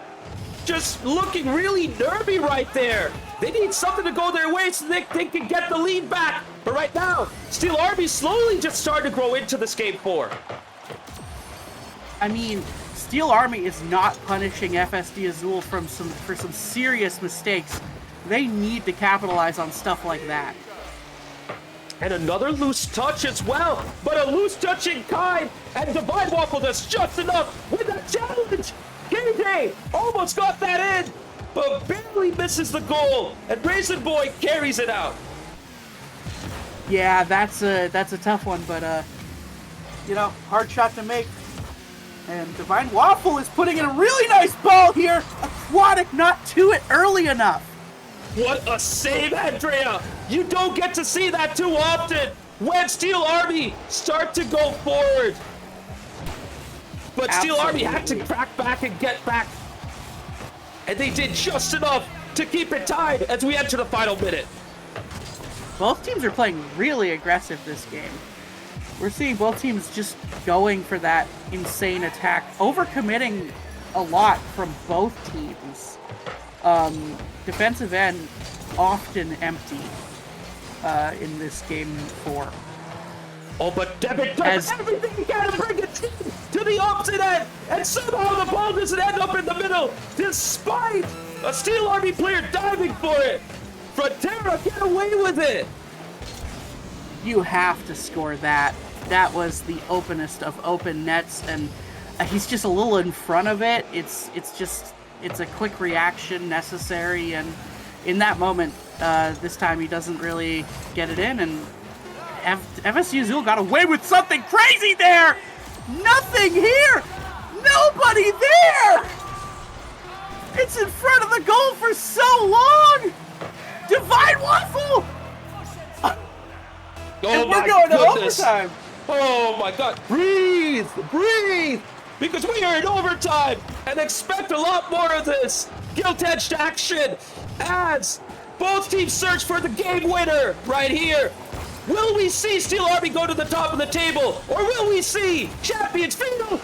Just looking really nervy right there. They need something to go their way so they can get the lead back. But right now, Steel Army slowly just starting to grow into this game 4. I mean, Steel Army is not punishing FSD Azul for some serious mistakes. They need to capitalize on stuff like that. And another loose touch as well, but a loose touch in kind, and Divine Waffle does just enough with that challenge. KJ almost got that in, but barely misses the goal, and Raisin Boy carries it out. Yeah, that's a tough one, but you know, hard shot to make. And Divine Waffle is putting in a really nice ball here. Aquatic not to it early enough. What a save, Andrea! You don't get to see that too often when Steel Army start to go forward. But Steel Army had to crack back and get back. And they did just enough to keep it tied as we enter the final minute. Both teams are playing really aggressive this game. We're seeing both teams just going for that insane attack, overcommitting a lot from both teams. Defensive end often empty in this game 4. Oh, but Devin does everything he can to bring it to the opposite end, and somehow the ball doesn't end up in the middle, despite a Steel Army player diving for it. Frontera get away with it. You have to score that. That was the openest of open nets, and he's just a little in front of it. It's a quick reaction necessary, and in that moment, this time he doesn't really get it in, and FSU Azul got away with something crazy there! Nothing here! Nobody there! It's in front of the goal for so long! Divine Waffle! And we're going to overtime! Oh my god, breathe! Breathe! Because we are in overtime and expect a lot more of this gilt-edged action as both teams search for the game winner right here. Will we see Steel Army go to the top of the table, or will we see Champions Field?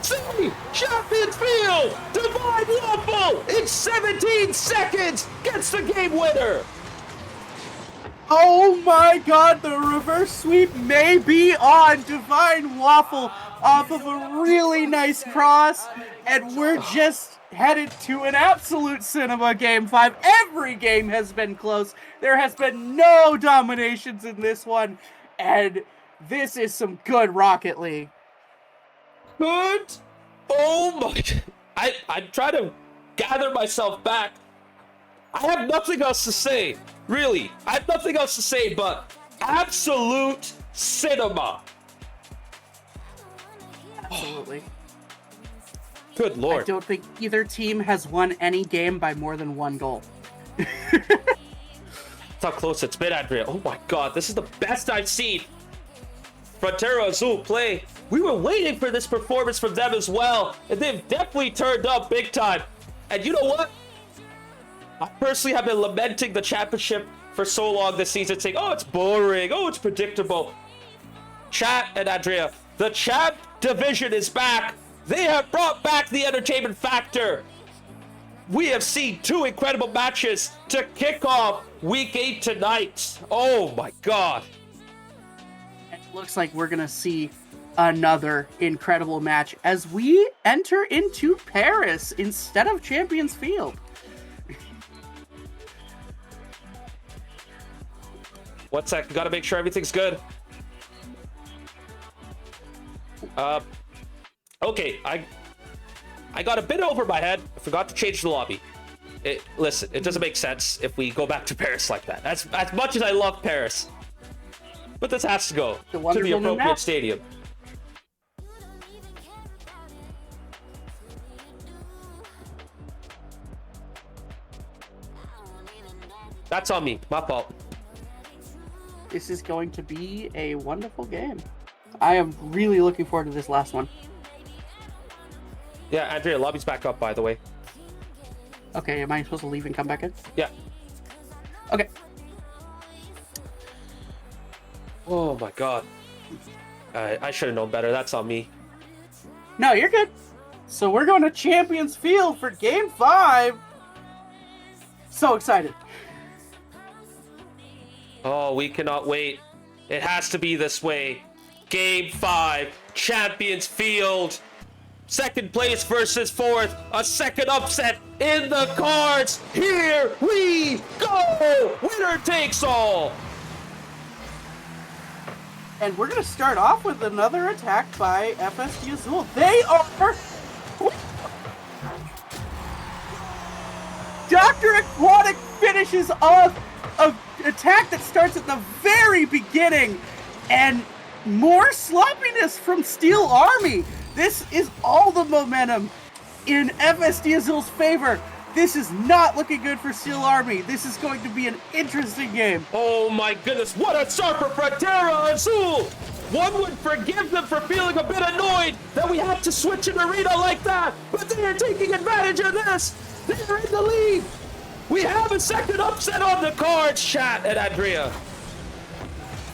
See Champions Field! Divine Waffle in 17 seconds gets the game winner. Oh my god, the reverse sweep may be on. Divine Waffle off of a really nice cross, and we're just headed to an absolute cinema game 5. Every game has been close. There has been no dominations in this one, and this is some good Rocket League. Good? Oh my... I try to gather myself back. I have nothing else to say, really. I have nothing else to say but absolute cinema. Absolutely. Good Lord. I don't think either team has won any game by more than 1 goal. That's how close it's been, Andrea. Oh my God, this is the best I've seen Frontera Azul play. We were waiting for this performance from them as well, and they've definitely turned up big time. And you know what? I personally have been lamenting the championship for so long this season, saying, oh, it's boring, oh, it's predictable. Chat and Andrea, the champ division is back. They have brought back the entertainment factor. We have seen 2 incredible matches to kick off week 8 tonight. Oh my God. It looks like we're going to see another incredible match as we enter into Paris instead of Champions Field. One sec, gotta make sure everything's good. Okay, I got a bit over my head. I forgot to change the lobby. Listen, it doesn't make sense if we go back to Paris like that. As much as I love Paris. But this has to go to the appropriate stadium. That's on me. My fault. This is going to be a wonderful game. I am really looking forward to this last one. Yeah, Andrea, lobby's back up, by the way. Okay, am I supposed to leave and come back in? Yeah. Okay. Oh my God. I should have known better. That's on me. No, you're good. So we're going to Champions Field for Game 5. So excited. Oh, we cannot wait. It has to be this way. Game 5, Champions Field. Second place versus fourth. A second upset in the cards. Here we go. Winner takes all. And we're going to start off with another attack by FSD Azul. They are... Dr. Aquatic finishes off an attack that starts at the very beginning. And more sloppiness from Steel Army. This is all the momentum in FSD Azul's favor. This is not looking good for Steel Army. This is going to be an interesting game. Oh my goodness, what a start for Frontera Azul! One would forgive them for feeling a bit annoyed that we had to switch an arena like that, but they are taking advantage of this. They're in the lead. We have a second upset on the cards, chat and Andrea.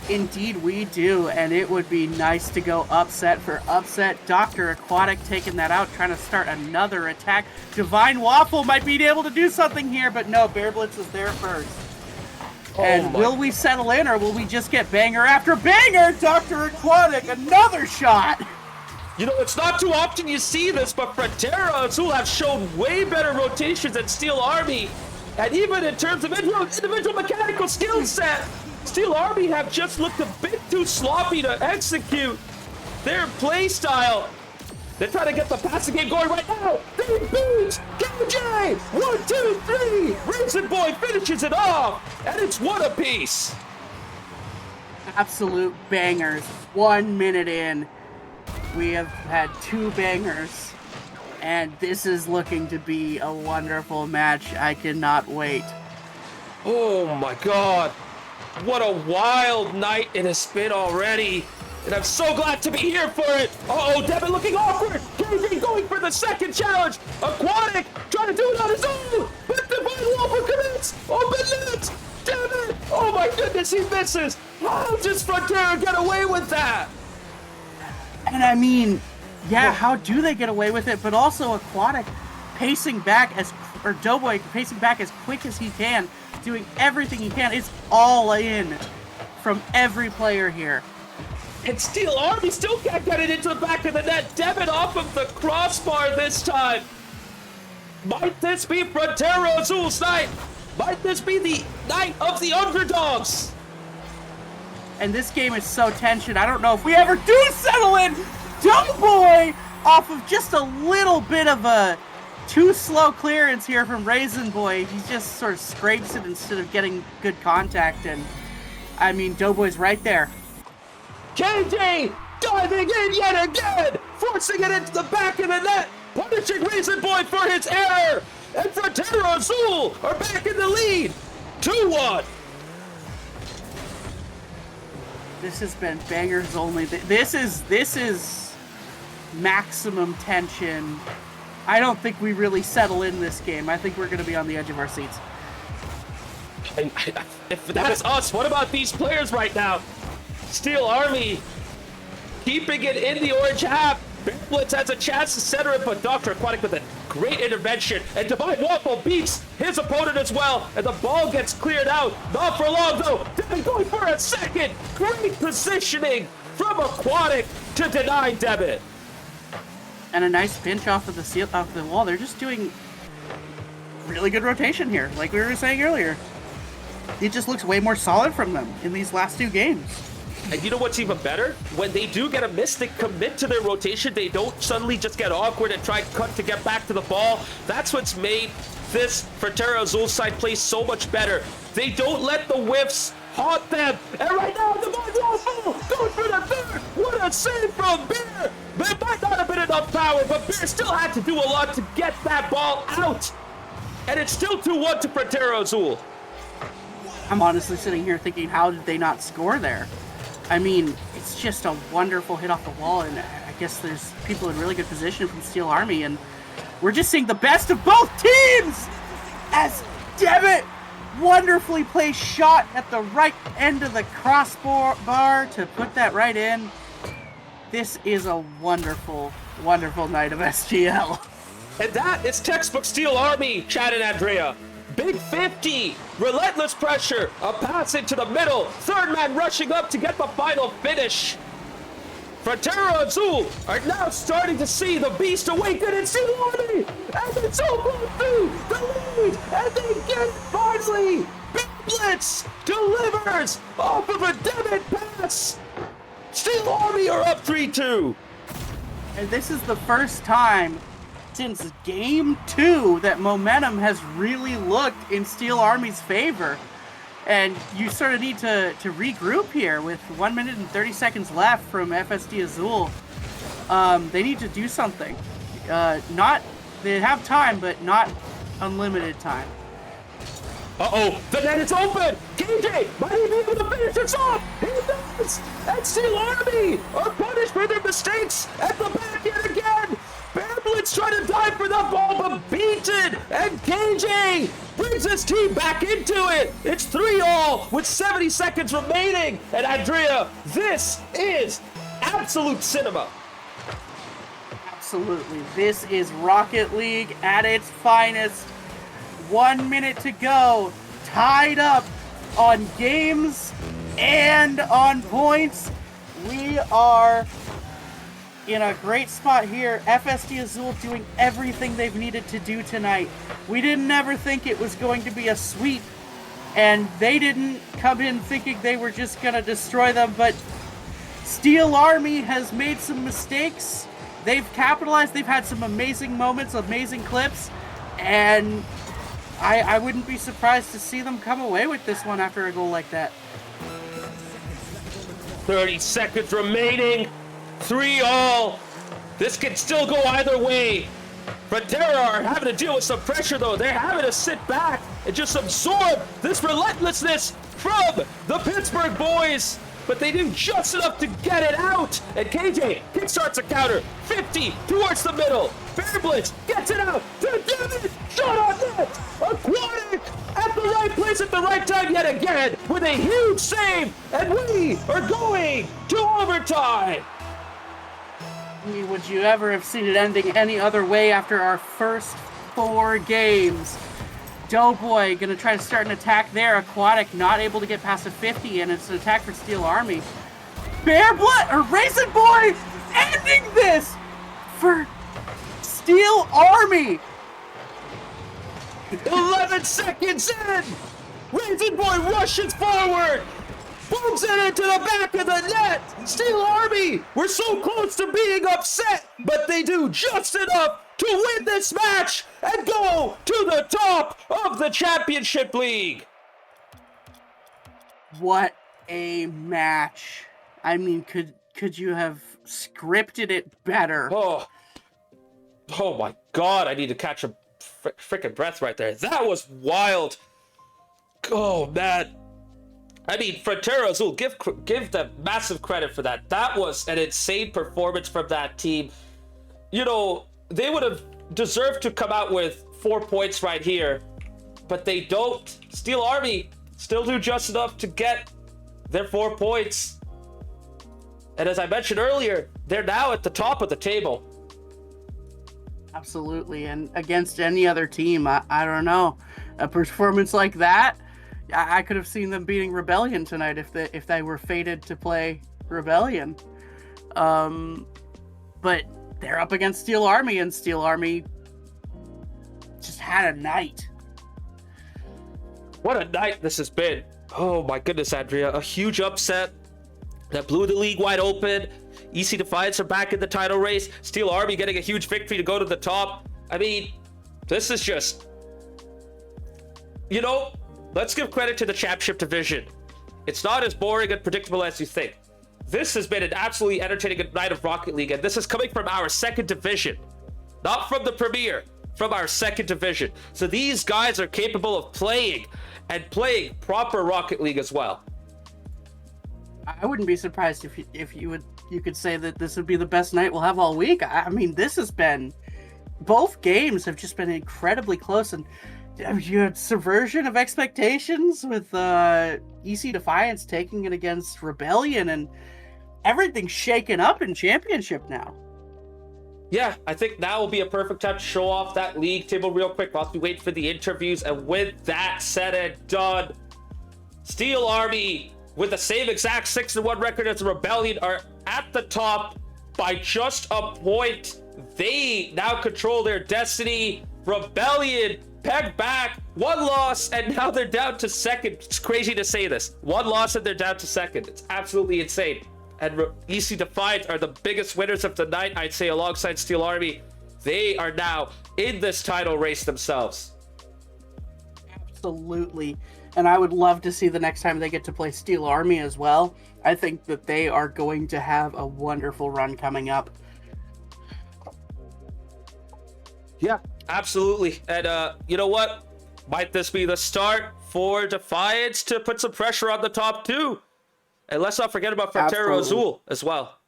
Indeed we do, and it would be nice to go upset for upset. Dr. Aquatic taking that out, trying to start another attack. Divine Waffle might be able to do something here, but no, Bear Blitz is there first. And will we settle in, or will we just get banger after banger? Dr. Aquatic, another shot! You know, it's not too often you see this, but Frontera Azul have shown way better rotations than Steel Army. And even in terms of individual mechanical skill set, Steel Army have just looked a bit too sloppy to execute their play style. They're trying to get the passing game going right now. They beat KJ! 1, 2, 3! Racing Boy finishes it off, and it's one apiece. Absolute bangers. 1 minute in, we have had 2 bangers. And this is looking to be a wonderful match. I cannot wait. Oh my God. What a wild night it has been already. And I'm so glad to be here for it. Uh-oh, Devin looking awkward. KJ going for the second challenge. Aquatic trying to do it on his own. But Divine Waffle commits. Open net. Devin. Oh my goodness, he misses. How does Frontera get away with that? And I mean, yeah, how do they get away with it? But also Aquatic pacing back or Doughboy pacing back as quick as he can, doing everything he can. It's all in from every player here. And Steel Army still can't get it into the back of the net. Devin off of the crossbar this time. Might this be Frontera Azul's night? Might this be the night of the underdogs? And this game is so tension. I don't know if we ever do settle in. Doughboy off of just a little bit of a Too slow clearance here from Raisin Boy. He just sort of scrapes it instead of getting good contact. And, I mean, Doughboy's right there. KJ diving in yet again, forcing it into the back of the net, punishing Raisin Boy for his error. And Frontera Azul are back in the lead. 2-1. This has been bangers only. This is maximum tension. I don't think we really settle in this game. I think we're going to be on the edge of our seats. And if that is us, what about these players right now? Steel Army keeping it in the orange half. Blitz has a chance to center it, but Dr. Aquatic with a great intervention. And Divine Waffle beats his opponent as well. And the ball gets cleared out. Not for long, though. Devin going for a second. Great positioning from Aquatic to deny Devin. And a nice pinch off of the wall. They're just doing really good rotation here, like we were saying earlier. It just looks way more solid from them in these last 2 games. And you know what's even better? When they do get a miss, they commit to their rotation. They don't suddenly just get awkward and try cut to get back to the ball. That's what's made this Frontera Azul side play so much better. They don't let the whiffs haunt them. And right now, the ball goes for the third. What a save from Bear. It might not have been enough power, but Bear still had to do a lot to get that ball out. And it's still 2-1 to Frontera Azul. I'm honestly sitting here thinking, how did they not score there? I mean, it's just a wonderful hit off the wall, and I guess there's people in really good position from Steel Army, and we're just seeing the best of both teams! As Devitt wonderfully plays shot at the right end of the crossbar to put that right in. This is a wonderful, wonderful night of SGL. And that is textbook Steel Army, Chad and Andrea. Big 50, relentless pressure, a pass into the middle, third man rushing up to get the final finish. Frontera Azul are now starting to see the beast awaken in Steel Army, and it's all through the lead, and they get finally. Big Blitz delivers off of a Devitt pass. Steel Army are up 3-2. And this is the first time since game 2 that momentum has really looked in Steel Army's favor. And you sort of need to regroup here with 1 minute and 30 seconds left from FSD Azul. They need to do something. They have time, but not unlimited time. Uh-oh, the net is open! KJ might even be able to finish this off! He does! And Steel Army are punished for their mistakes at the back yet again! Bear Blitz trying to dive for the ball, but beaten! And KJ brings his team back into it! It's 3-all with 70 seconds remaining! And Andrea, this is absolute cinema! Absolutely. This is Rocket League at its finest. 1 minute to go. Tied up on games and on points. We are in a great spot here. FSD Azul doing everything they've needed to do tonight. We didn't ever think it was going to be a sweep, and they didn't come in thinking they were just going to destroy them, but Steel Army has made some mistakes. They've capitalized. They've had some amazing moments, amazing clips, and I wouldn't be surprised to see them come away with this one after a goal like that. 30 seconds remaining. 3-all. This can still go either way. Frontera are having to deal with some pressure, though. They're having to sit back and just absorb this relentlessness from the Pittsburgh boys. But they do just enough to get it out. And KJ kickstarts a counter. 50 towards the middle. Bear Blitz gets it out to David. Shot on net. Aquatic at the right place at the right time yet again with a huge save. And we are going to overtime. I mean, would you ever have seen it ending any other way after our first 4 games? Doughboy gonna try to start an attack there. Aquatic not able to get past a 50, and it's an attack for Steel Army. Raisin Boy ending this for Steel Army. 11 seconds in. Raisin Boy rushes forward. Booms it into the back of the net. Steel Army, we're so close to being upset, but they do just enough to win this match and go to the top of the Championship League. What a match. I mean, could you have scripted it better? Oh my God, I need to catch a freaking breath right there. That was wild. Oh, man. I mean, Frontera, Azul, give them massive credit for that. That was an insane performance from that team. You know, they would have deserved to come out with 4 points right here, but they don't. Steel Army still do just enough to get their 4 points. And as I mentioned earlier, they're now at the top of the table. Absolutely, and against any other team, I don't know. A performance like that, I could have seen them beating Rebellion tonight if they were fated to play Rebellion. But they're up against Steel Army, and Steel Army just had a night. What a night this has been. Oh my goodness, Andrea. A huge upset that blew the league wide open. EC Defiance are back in the title race. Steel Army getting a huge victory to go to the top. I mean, this is just... You know, let's give credit to the championship division. It's not as boring and predictable as you think. This has been an absolutely entertaining night of Rocket League, and this is coming from our second division. Not from the Premier, from our second division. So these guys are capable of playing, and playing proper Rocket League as well. I wouldn't be surprised if you could say that this would be the best night we'll have all week. I mean, this has been... Both games have just been incredibly close, and you had subversion of expectations with EC Defiance taking it against Rebellion, and everything's shaken up in Championship now. Yeah, I think now will be a perfect time to show off that league table real quick whilst we wait for the interviews. And with that said and done, Steel Army, with the same exact 6-1 record as the Rebellion, are at the top by just a point. They now control their destiny. Rebellion pegged back, 1 loss, and now they're down to second. It's crazy to say this. 1 loss and they're down to second. It's absolutely insane. And EC Defiance are the biggest winners of the night, I'd say, alongside Steel Army. They are now in this title race themselves. Absolutely. And I would love to see the next time they get to play Steel Army as well. I think that they are going to have a wonderful run coming up. Yeah, absolutely. And you know what? Might this be the start for Defiance to put some pressure on the top 2? And let's not forget about Frontera Azul as well.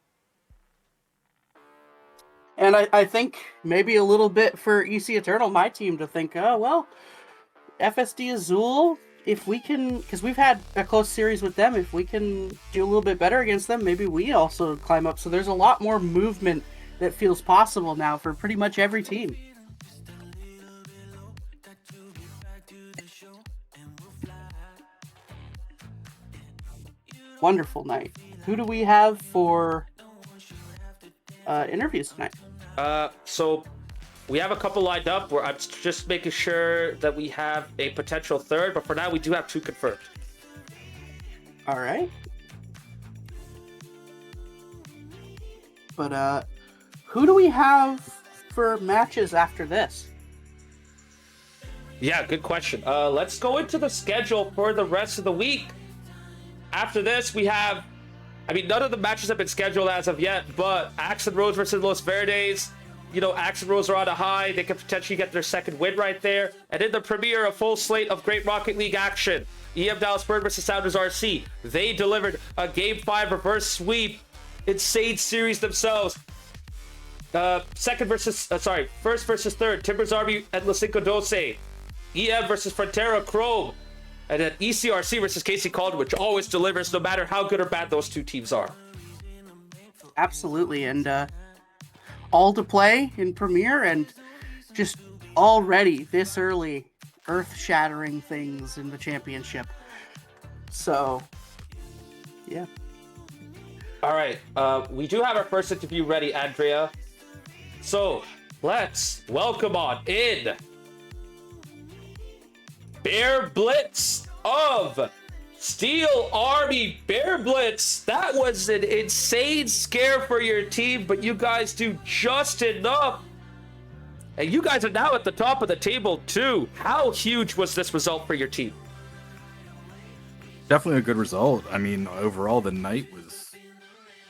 And I think maybe a little bit for EC Eternal, my team, to think, oh, well, FSD Azul, if we can, because we've had a close series with them, if we can do a little bit better against them, maybe we also climb up. So there's a lot more movement that feels possible now for pretty much every team. Wonderful night. Who do we have for interviews tonight? So we have a couple lined up. I'm just making sure that we have a potential third, but for now we do have 2 confirmed. All right. But who do we have for matches after this? Yeah, good question. Let's go into the schedule for the rest of the week. After this, we have... I mean, none of the matches have been scheduled as of yet, but Axe and Rose versus Los Verdes. You know, Axe and Rose are on a high. They could potentially get their second win right there. And in the premiere, a full slate of great Rocket League action. EM Dallas Bird versus Sounders RC. They delivered a Game 5 reverse sweep. Insane series themselves. First versus third. Timbers Army and La Cinco Doce. EM versus Frontera Chrome. And then ECRC versus Casey Calder, which always delivers no matter how good or bad those 2 teams are. Absolutely. And all to play in Premiere, and just already this early earth-shattering things in the championship. So, yeah. All right. We do have our first interview ready, Andrea. So let's welcome on in Bear Blitz of Steel Army. Bear Blitz, that was an insane scare for your team, but you guys do just enough And you guys are now at the top of the table too. How huge was this result for your team? Definitely a good result. I mean, overall, the night was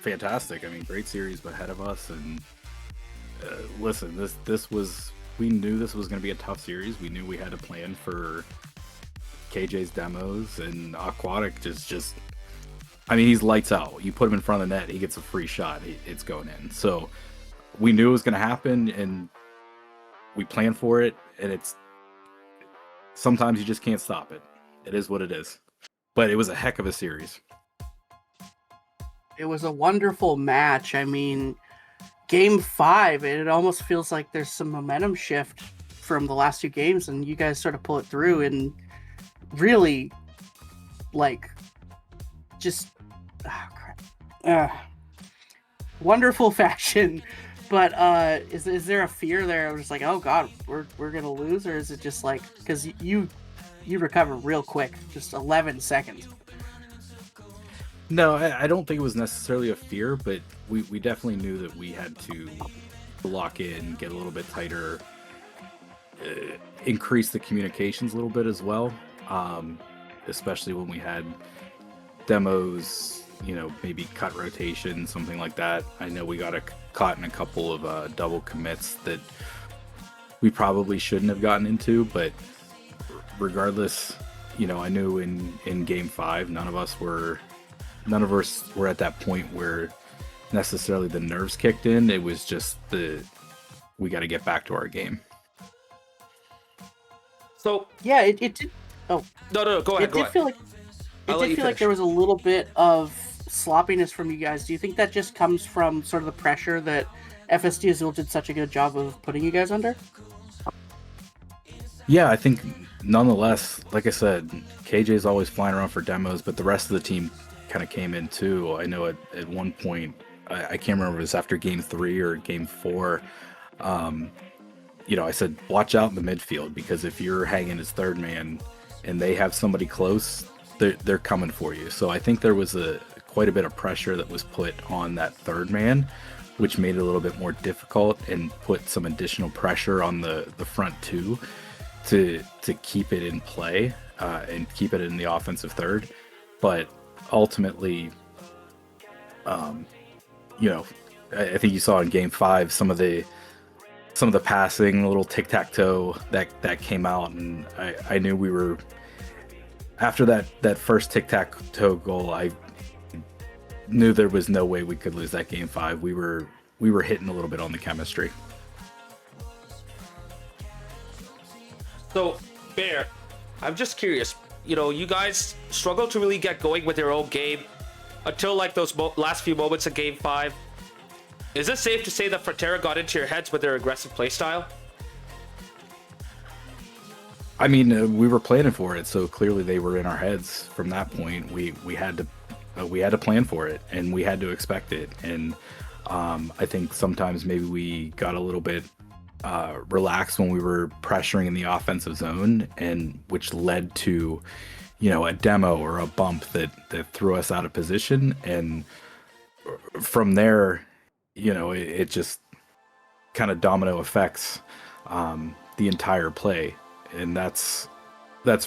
fantastic. I mean, great series ahead of us. And listen, this was, we knew this was going to be a tough series. We knew we had to plan for KJ's demos, and Aquatic just I mean, he's lights out. You put him in front of the net, he gets a free shot. It's going in. So we knew it was going to happen, and we planned for it. And it's sometimes you just can't stop it. It is what it is. But it was a heck of a series. It was a wonderful match. I mean, game 5, it almost feels like there's some momentum shift from the last 2 games, and you guys sort of pull it through and really, like, just wonderful fashion. But is there a fear there? Just like, oh god, we're gonna lose, or is it just like, because you recover real quick, just 11 seconds? No, I don't think it was necessarily a fear, but we definitely knew that we had to lock in, get a little bit tighter, increase the communications a little bit as well, especially when we had demos, you know, maybe cut rotation, something like that. I know we got caught in a couple of double commits that we probably shouldn't have gotten into, but regardless, you know, I knew in game 5, none of us were at that point where necessarily the nerves kicked in. It was just we got to get back to our game. So yeah, it did. Oh no, go ahead. It did feel like there was a little bit of sloppiness from you guys. Do you think that just comes from sort of the pressure that FSD Azul did such a good job of putting you guys under? Yeah, I think nonetheless, like I said, KJ's always flying around for demos, but the rest of the team kind of came in too. I know at one point, I can't remember if it was after game 3 or game 4, you know, I said, watch out in the midfield, because if you're hanging as third man and they have somebody close, they're coming for you. So I think there was quite a bit of pressure that was put on that third man, which made it a little bit more difficult and put some additional pressure on the front 2 to keep it in play and keep it in the offensive third. But ultimately, you know, I think you saw in game 5 some of the passing, a little tic-tac-toe that came out, and I knew we were, after that first tic-tac-toe goal, I knew there was no way we could lose that game 5. We were hitting a little bit on the chemistry. So, Bear, I'm just curious. You know, you guys struggled to really get going with your own game until like those last few moments of game 5. Is it safe to say that Frontera got into your heads with their aggressive playstyle? I mean, we were planning for it, so clearly they were in our heads from that point. We had to plan for it, and we had to expect it. And I think sometimes maybe we got a little bit relaxed when we were pressuring in the offensive zone, and which led to, you know, a demo or a bump that threw us out of position. And from there, you know, it just kind of domino effects the entire play. And that's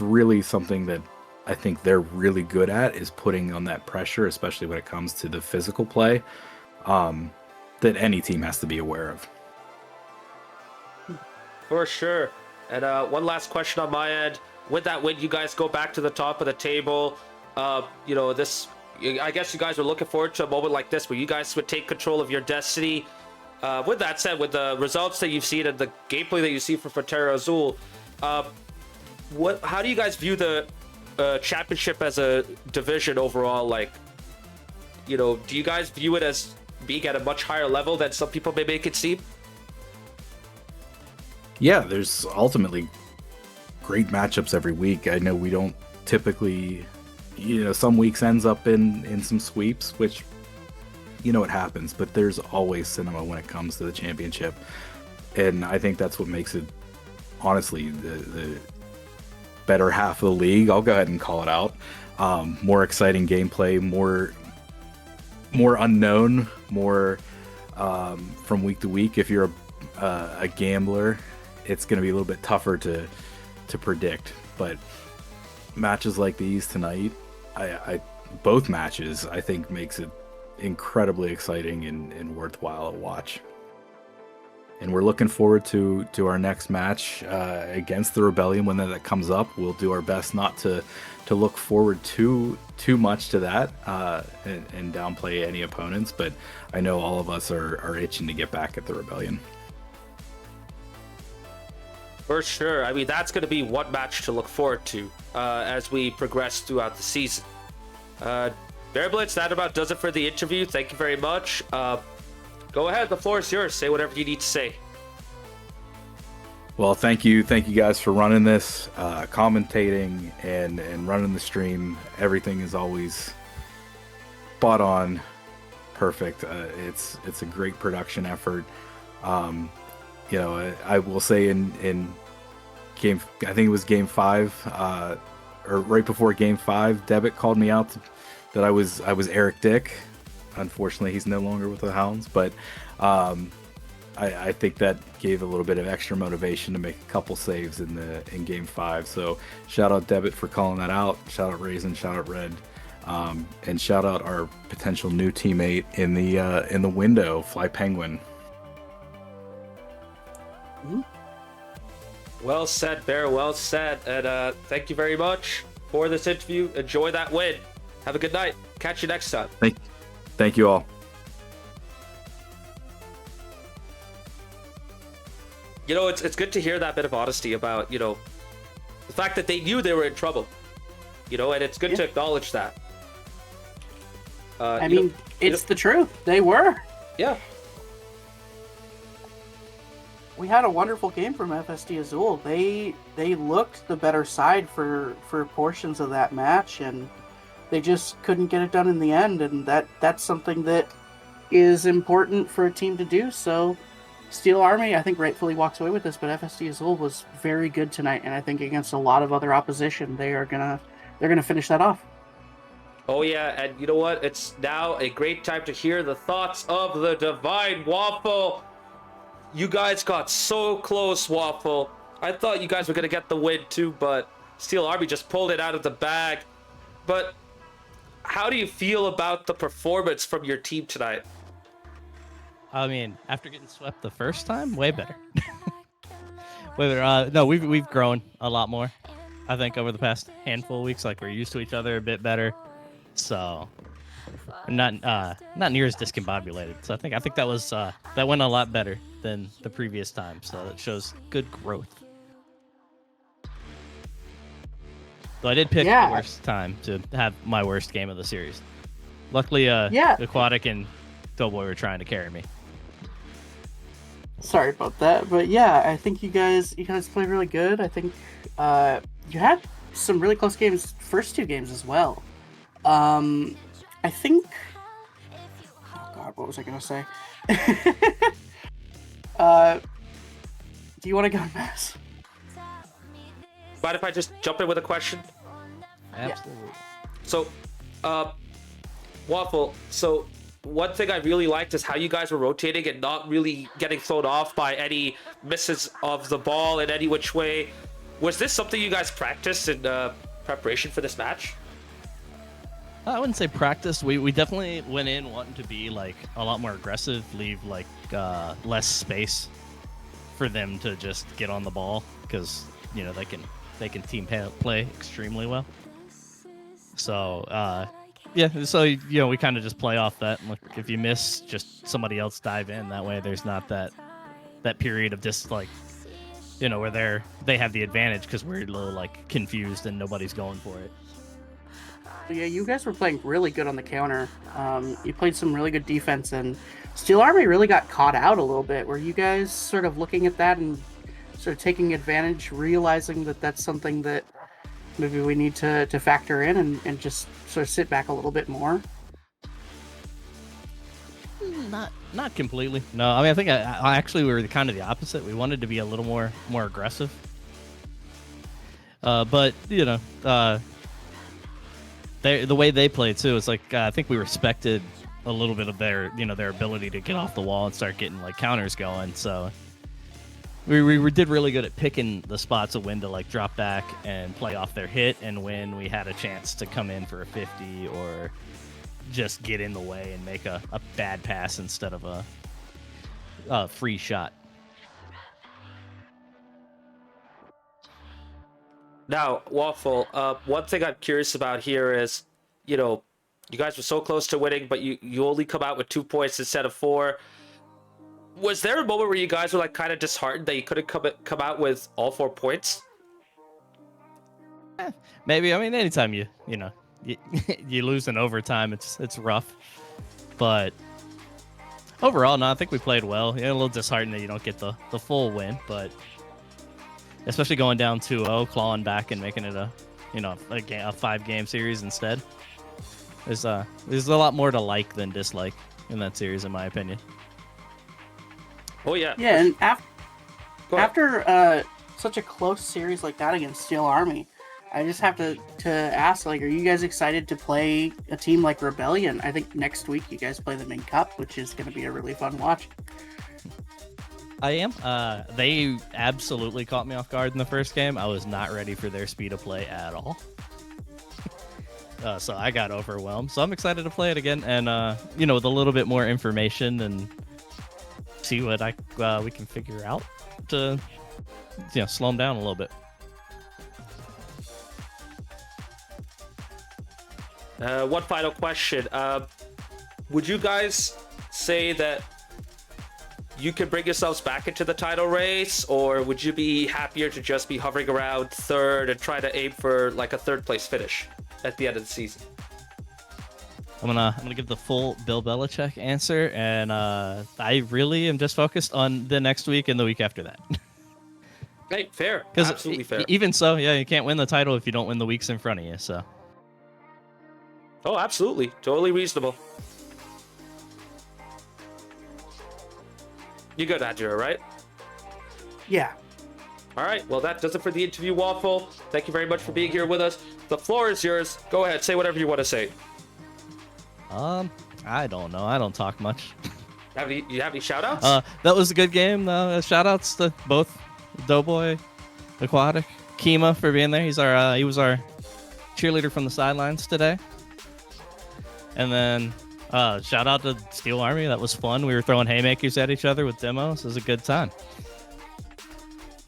really something that I think they're really good at, is putting on that pressure, especially when it comes to the physical play, that any team has to be aware of. For sure. And one last question on my end. With that win, you guys go back to the top of the table. You know, I guess you guys are looking forward to a moment like this where you guys would take control of your destiny. With that said, with the results that you've seen and the gameplay that you see for Frontera Azul, how do you guys view the championship as a division overall? Like, you know, do you guys view it as being at a much higher level than some people may make it seem? Yeah, there's ultimately great matchups every week. I know we don't typically, you know, some weeks ends up in some sweeps, which, you know, it happens, but there's always cinema when it comes to the championship. And I think that's what makes it, honestly, the better half of the league. I'll go ahead and call it out. More exciting gameplay, more unknown, more from week to week. If you're a gambler, it's going to be a little bit tougher to predict. But matches like these tonight, I both matches, I think makes it incredibly exciting and worthwhile to watch. And we're looking forward to our next match against the Rebellion when that comes up. We'll do our best not to look forward too much to that and downplay any opponents, but I know all of us are itching to get back at the Rebellion. For sure. I mean, that's going to be one match to look forward to as we progress throughout the season. Bear Blitz, that about does it for the interview. Thank you very much. Go ahead, the floor is yours. Say whatever you need to say. Well, thank you guys for running this, commentating, and running the stream. Everything is always spot on, perfect. It's a great production effort. You know, I will say in game, I think it was game 5, or right before game 5, Devitt called me out that I was Eric Dick. Unfortunately, he's no longer with the Hounds, but I think that gave a little bit of extra motivation to make a couple saves in game 5. So shout out Devitt for calling that out. Shout out Raisin. Shout out Red, and shout out our potential new teammate in the window, Fly Penguin. Well said, Bear. Well said. And thank you very much for this interview. Enjoy that win. Have a good night. Catch you next time. Thank you all. You know, it's good to hear that bit of honesty about, you know, the fact that they knew they were in trouble. You know, and it's good to acknowledge that. I mean, it's the truth. They were. Yeah. We had a wonderful game from FSD Azul. They looked the better side for portions of that match, and they just couldn't get it done in the end, and that's something that is important for a team to do. So Steel Army, I think, rightfully walks away with this, but FSD Azul was very good tonight, and I think against a lot of other opposition, they're gonna finish that off. Oh yeah, and you know what? It's now a great time to hear the thoughts of the Divine Waffle. You guys got so close, Waffle. I thought you guys were gonna get the win too, but Steel Army just pulled it out of the bag. But how do you feel about the performance from your team tonight? I mean, after getting swept the first time, way better. Way better. No, we've grown a lot more. I think over the past handful of weeks, like we're used to each other a bit better. So not near as discombobulated. So I think that was that went a lot better than the previous time. So that shows good growth. So I did pick the worst time to have my worst game of the series. Luckily, Aquatic and Doughboy were trying to carry me. Sorry about that, but yeah, I think you guys played really good. I think you had some really close games, first 2 games as well. I think. Oh God, what was I gonna say? Do you want to go, Mass? Mind if I just jump in with a question? Absolutely. So, Waffle, so one thing I really liked is how you guys were rotating and not really getting thrown off by any misses of the ball in any which way. Was this something you guys practiced in preparation for this match? I wouldn't say practice. We definitely went in wanting to be like a lot more aggressive, leave like less space for them to just get on the ball, because you know they can team play extremely well. So so you know we kind of just play off that. Look, if you miss, just somebody else dive in. That way, there's not that period of just like, you know, where they have the advantage because we're a little like confused and nobody's going for it. Yeah, you guys were playing really good on the counter. You played some really good defense, and Steel Army really got caught out a little bit. Were you guys sort of looking at that and sort of taking advantage, realizing that that's something that maybe we need to factor in and just sort of sit back a little bit more? Not completely. No, I mean I think I actually we were kind of the opposite. We wanted to be a little more aggressive. But you know, the way they played too, it's like I think we respected a little bit of their ability to get off the wall and start getting like counters going. So we did really good at picking the spots of when to like drop back and play off their hit, and when we had a chance to come in for a 50 or just get in the way and make a bad pass instead of a free shot. Now, Waffle, one thing I'm curious about here is, you know, you guys were so close to winning, but you only come out with 2 points instead of 4. Was there a moment where you guys were like kind of disheartened that you couldn't come out with all 4 points? Maybe. I mean, anytime you you lose in overtime, it's rough. But overall, no, I think we played well. Yeah, a little disheartened that you don't get the full win, but especially going down 2-0, clawing back and making it a 5-game series instead. There's a lot more to like than dislike in that series, in my opinion. Oh yeah. Yeah, and after such a close series like that against Steel Army, I just have to ask, like, are you guys excited to play a team like Rebellion? I think next week you guys play them in Cup, which is going to be a really fun watch. I am. They absolutely caught me off guard in the first game. I was not ready for their speed of play at all. So I got overwhelmed. So I'm excited to play it again, and with a little bit more information and see what we can figure out to slow them down a little bit. One final question. Would you guys say that you could bring yourselves back into the title race, or would you be happier to just be hovering around third and try to aim for like a third place finish at the end of the season? I'm gonna give the full Bill Belichick answer, and I really am just focused on the next week and the week after that. Hey, fair. Absolutely fair. Even so, yeah, you can't win the title if you don't win the weeks in front of you. So. Oh, absolutely. Totally reasonable. You good, Andrea, right? Yeah. All right. Well, that does it for the interview, Waffle. Thank you very much for being here with us. The floor is yours. Go ahead. Say whatever you want to say. I don't know. I don't talk much. You have any shout-outs? That was a good game. Shout-outs to both Doughboy, Aquatic, Kima for being there. He was our cheerleader from the sidelines today. And then shout out to Steel Army. That was fun. We were throwing haymakers at each other with demos. It was a good time.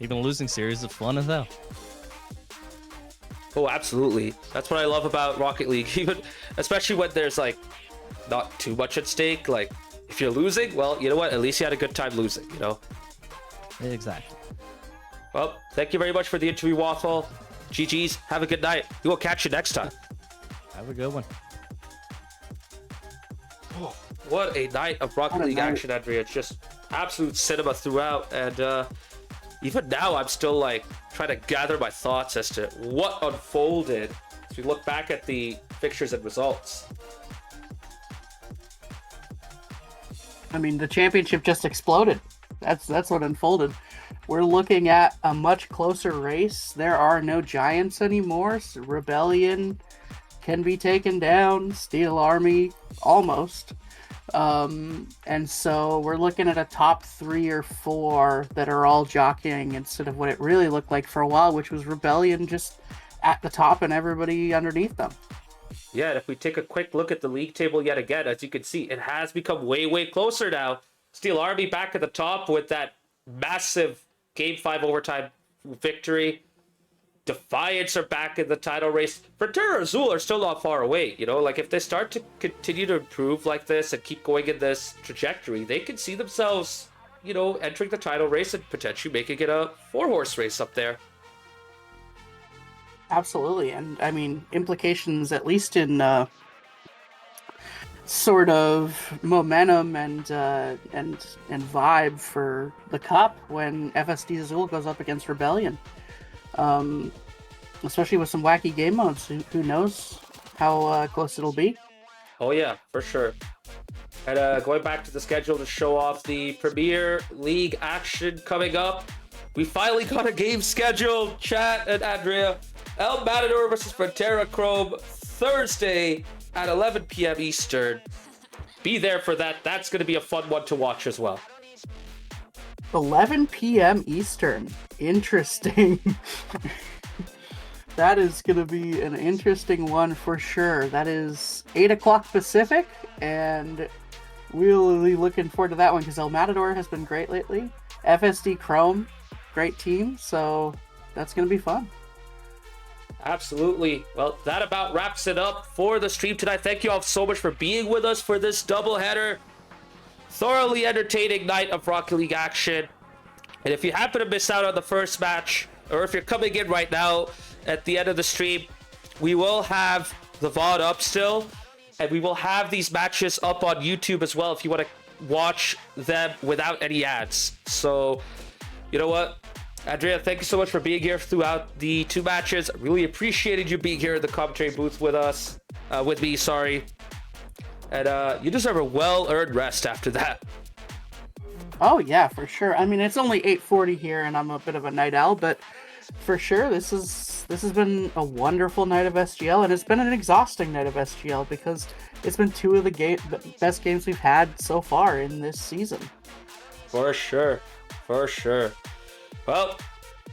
Even a losing series is fun as hell. Oh, absolutely. That's what I love about Rocket League. Even, especially when there's like not too much at stake. Like if you're losing, well, you know what? At least you had a good time losing, you know? Exactly. Well, thank you very much for the interview, Waffle. GG's. Have a good night. We will catch you next time. Have a good one. Oh, what a night of Rocket League action, Andrea. It's just absolute cinema throughout. And even now, I'm still like trying to gather my thoughts as to what unfolded as we look back at the fixtures and results. I mean, the championship just exploded. That's what unfolded. We're looking at a much closer race. There are no giants anymore. So Rebellion can be taken down. Steel Army almost. And so we're looking at a top 3 or 4 that are all jockeying instead of what it really looked like for a while, which was Rebellion just at the top and everybody underneath them. Yeah, and if we take a quick look at the league table yet again, as you can see, it has become way, way closer now. Steel Army back at the top with that massive Game 5 overtime victory. Defiance are back in the title race. Frontera and Azul are still not far away. You know, like if they start to continue to improve like this and keep going in this trajectory, they can see themselves, entering the title race and potentially making it a 4-horse race up there. Absolutely. And I mean, implications, at least in sort of momentum and vibe for the Cup when FSD Azul goes up against Rebellion. Especially with some wacky game modes. Who knows how close it'll be? Oh yeah, for sure. And going back to the schedule to show off the Premier League action coming up, we finally got a game scheduled. Chat and Andrea, El Matador versus Frontera Chrome, Thursday at 11 p.m. Eastern. Be there for that. That's going to be a fun one to watch as well. 11 p.m. Eastern. Interesting. That is going to be an interesting one for sure. That is 8 o'clock Pacific, and we'll be looking forward to that one because El Matador has been great lately. FSD Chrome, great team, so that's going to be fun. Absolutely. Well, that about wraps it up for the stream tonight. Thank you all so much for being with us for this doubleheader. Thoroughly entertaining night of Rocket League action. And if you happen to miss out on the first match, or if you're coming in right now at the end of the stream, we will have the VOD up still. And we will have these matches up on YouTube as well if you want to watch them without any ads. So, you know what? Andrea, thank you so much for being here throughout the 2 matches. I really appreciated you being here in the commentary booth with us, with me, sorry. And you deserve a well-earned rest after that. Oh yeah, for sure. I mean, it's only 8:40 here, and I'm a bit of a night owl, but for sure, this has been a wonderful night of SGL, and it's been an exhausting night of SGL because it's been 2 of the best games we've had so far in this season. For sure, for sure. Well,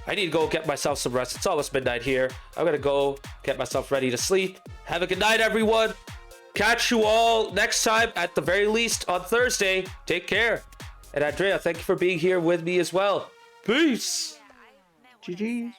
I need to go get myself some rest. It's almost midnight here. I'm gonna go get myself ready to sleep. Have a good night, everyone. Catch you all next time, at the very least on Thursday. Take care. And Andrea, thank you for being here with me as well. Peace. GG's.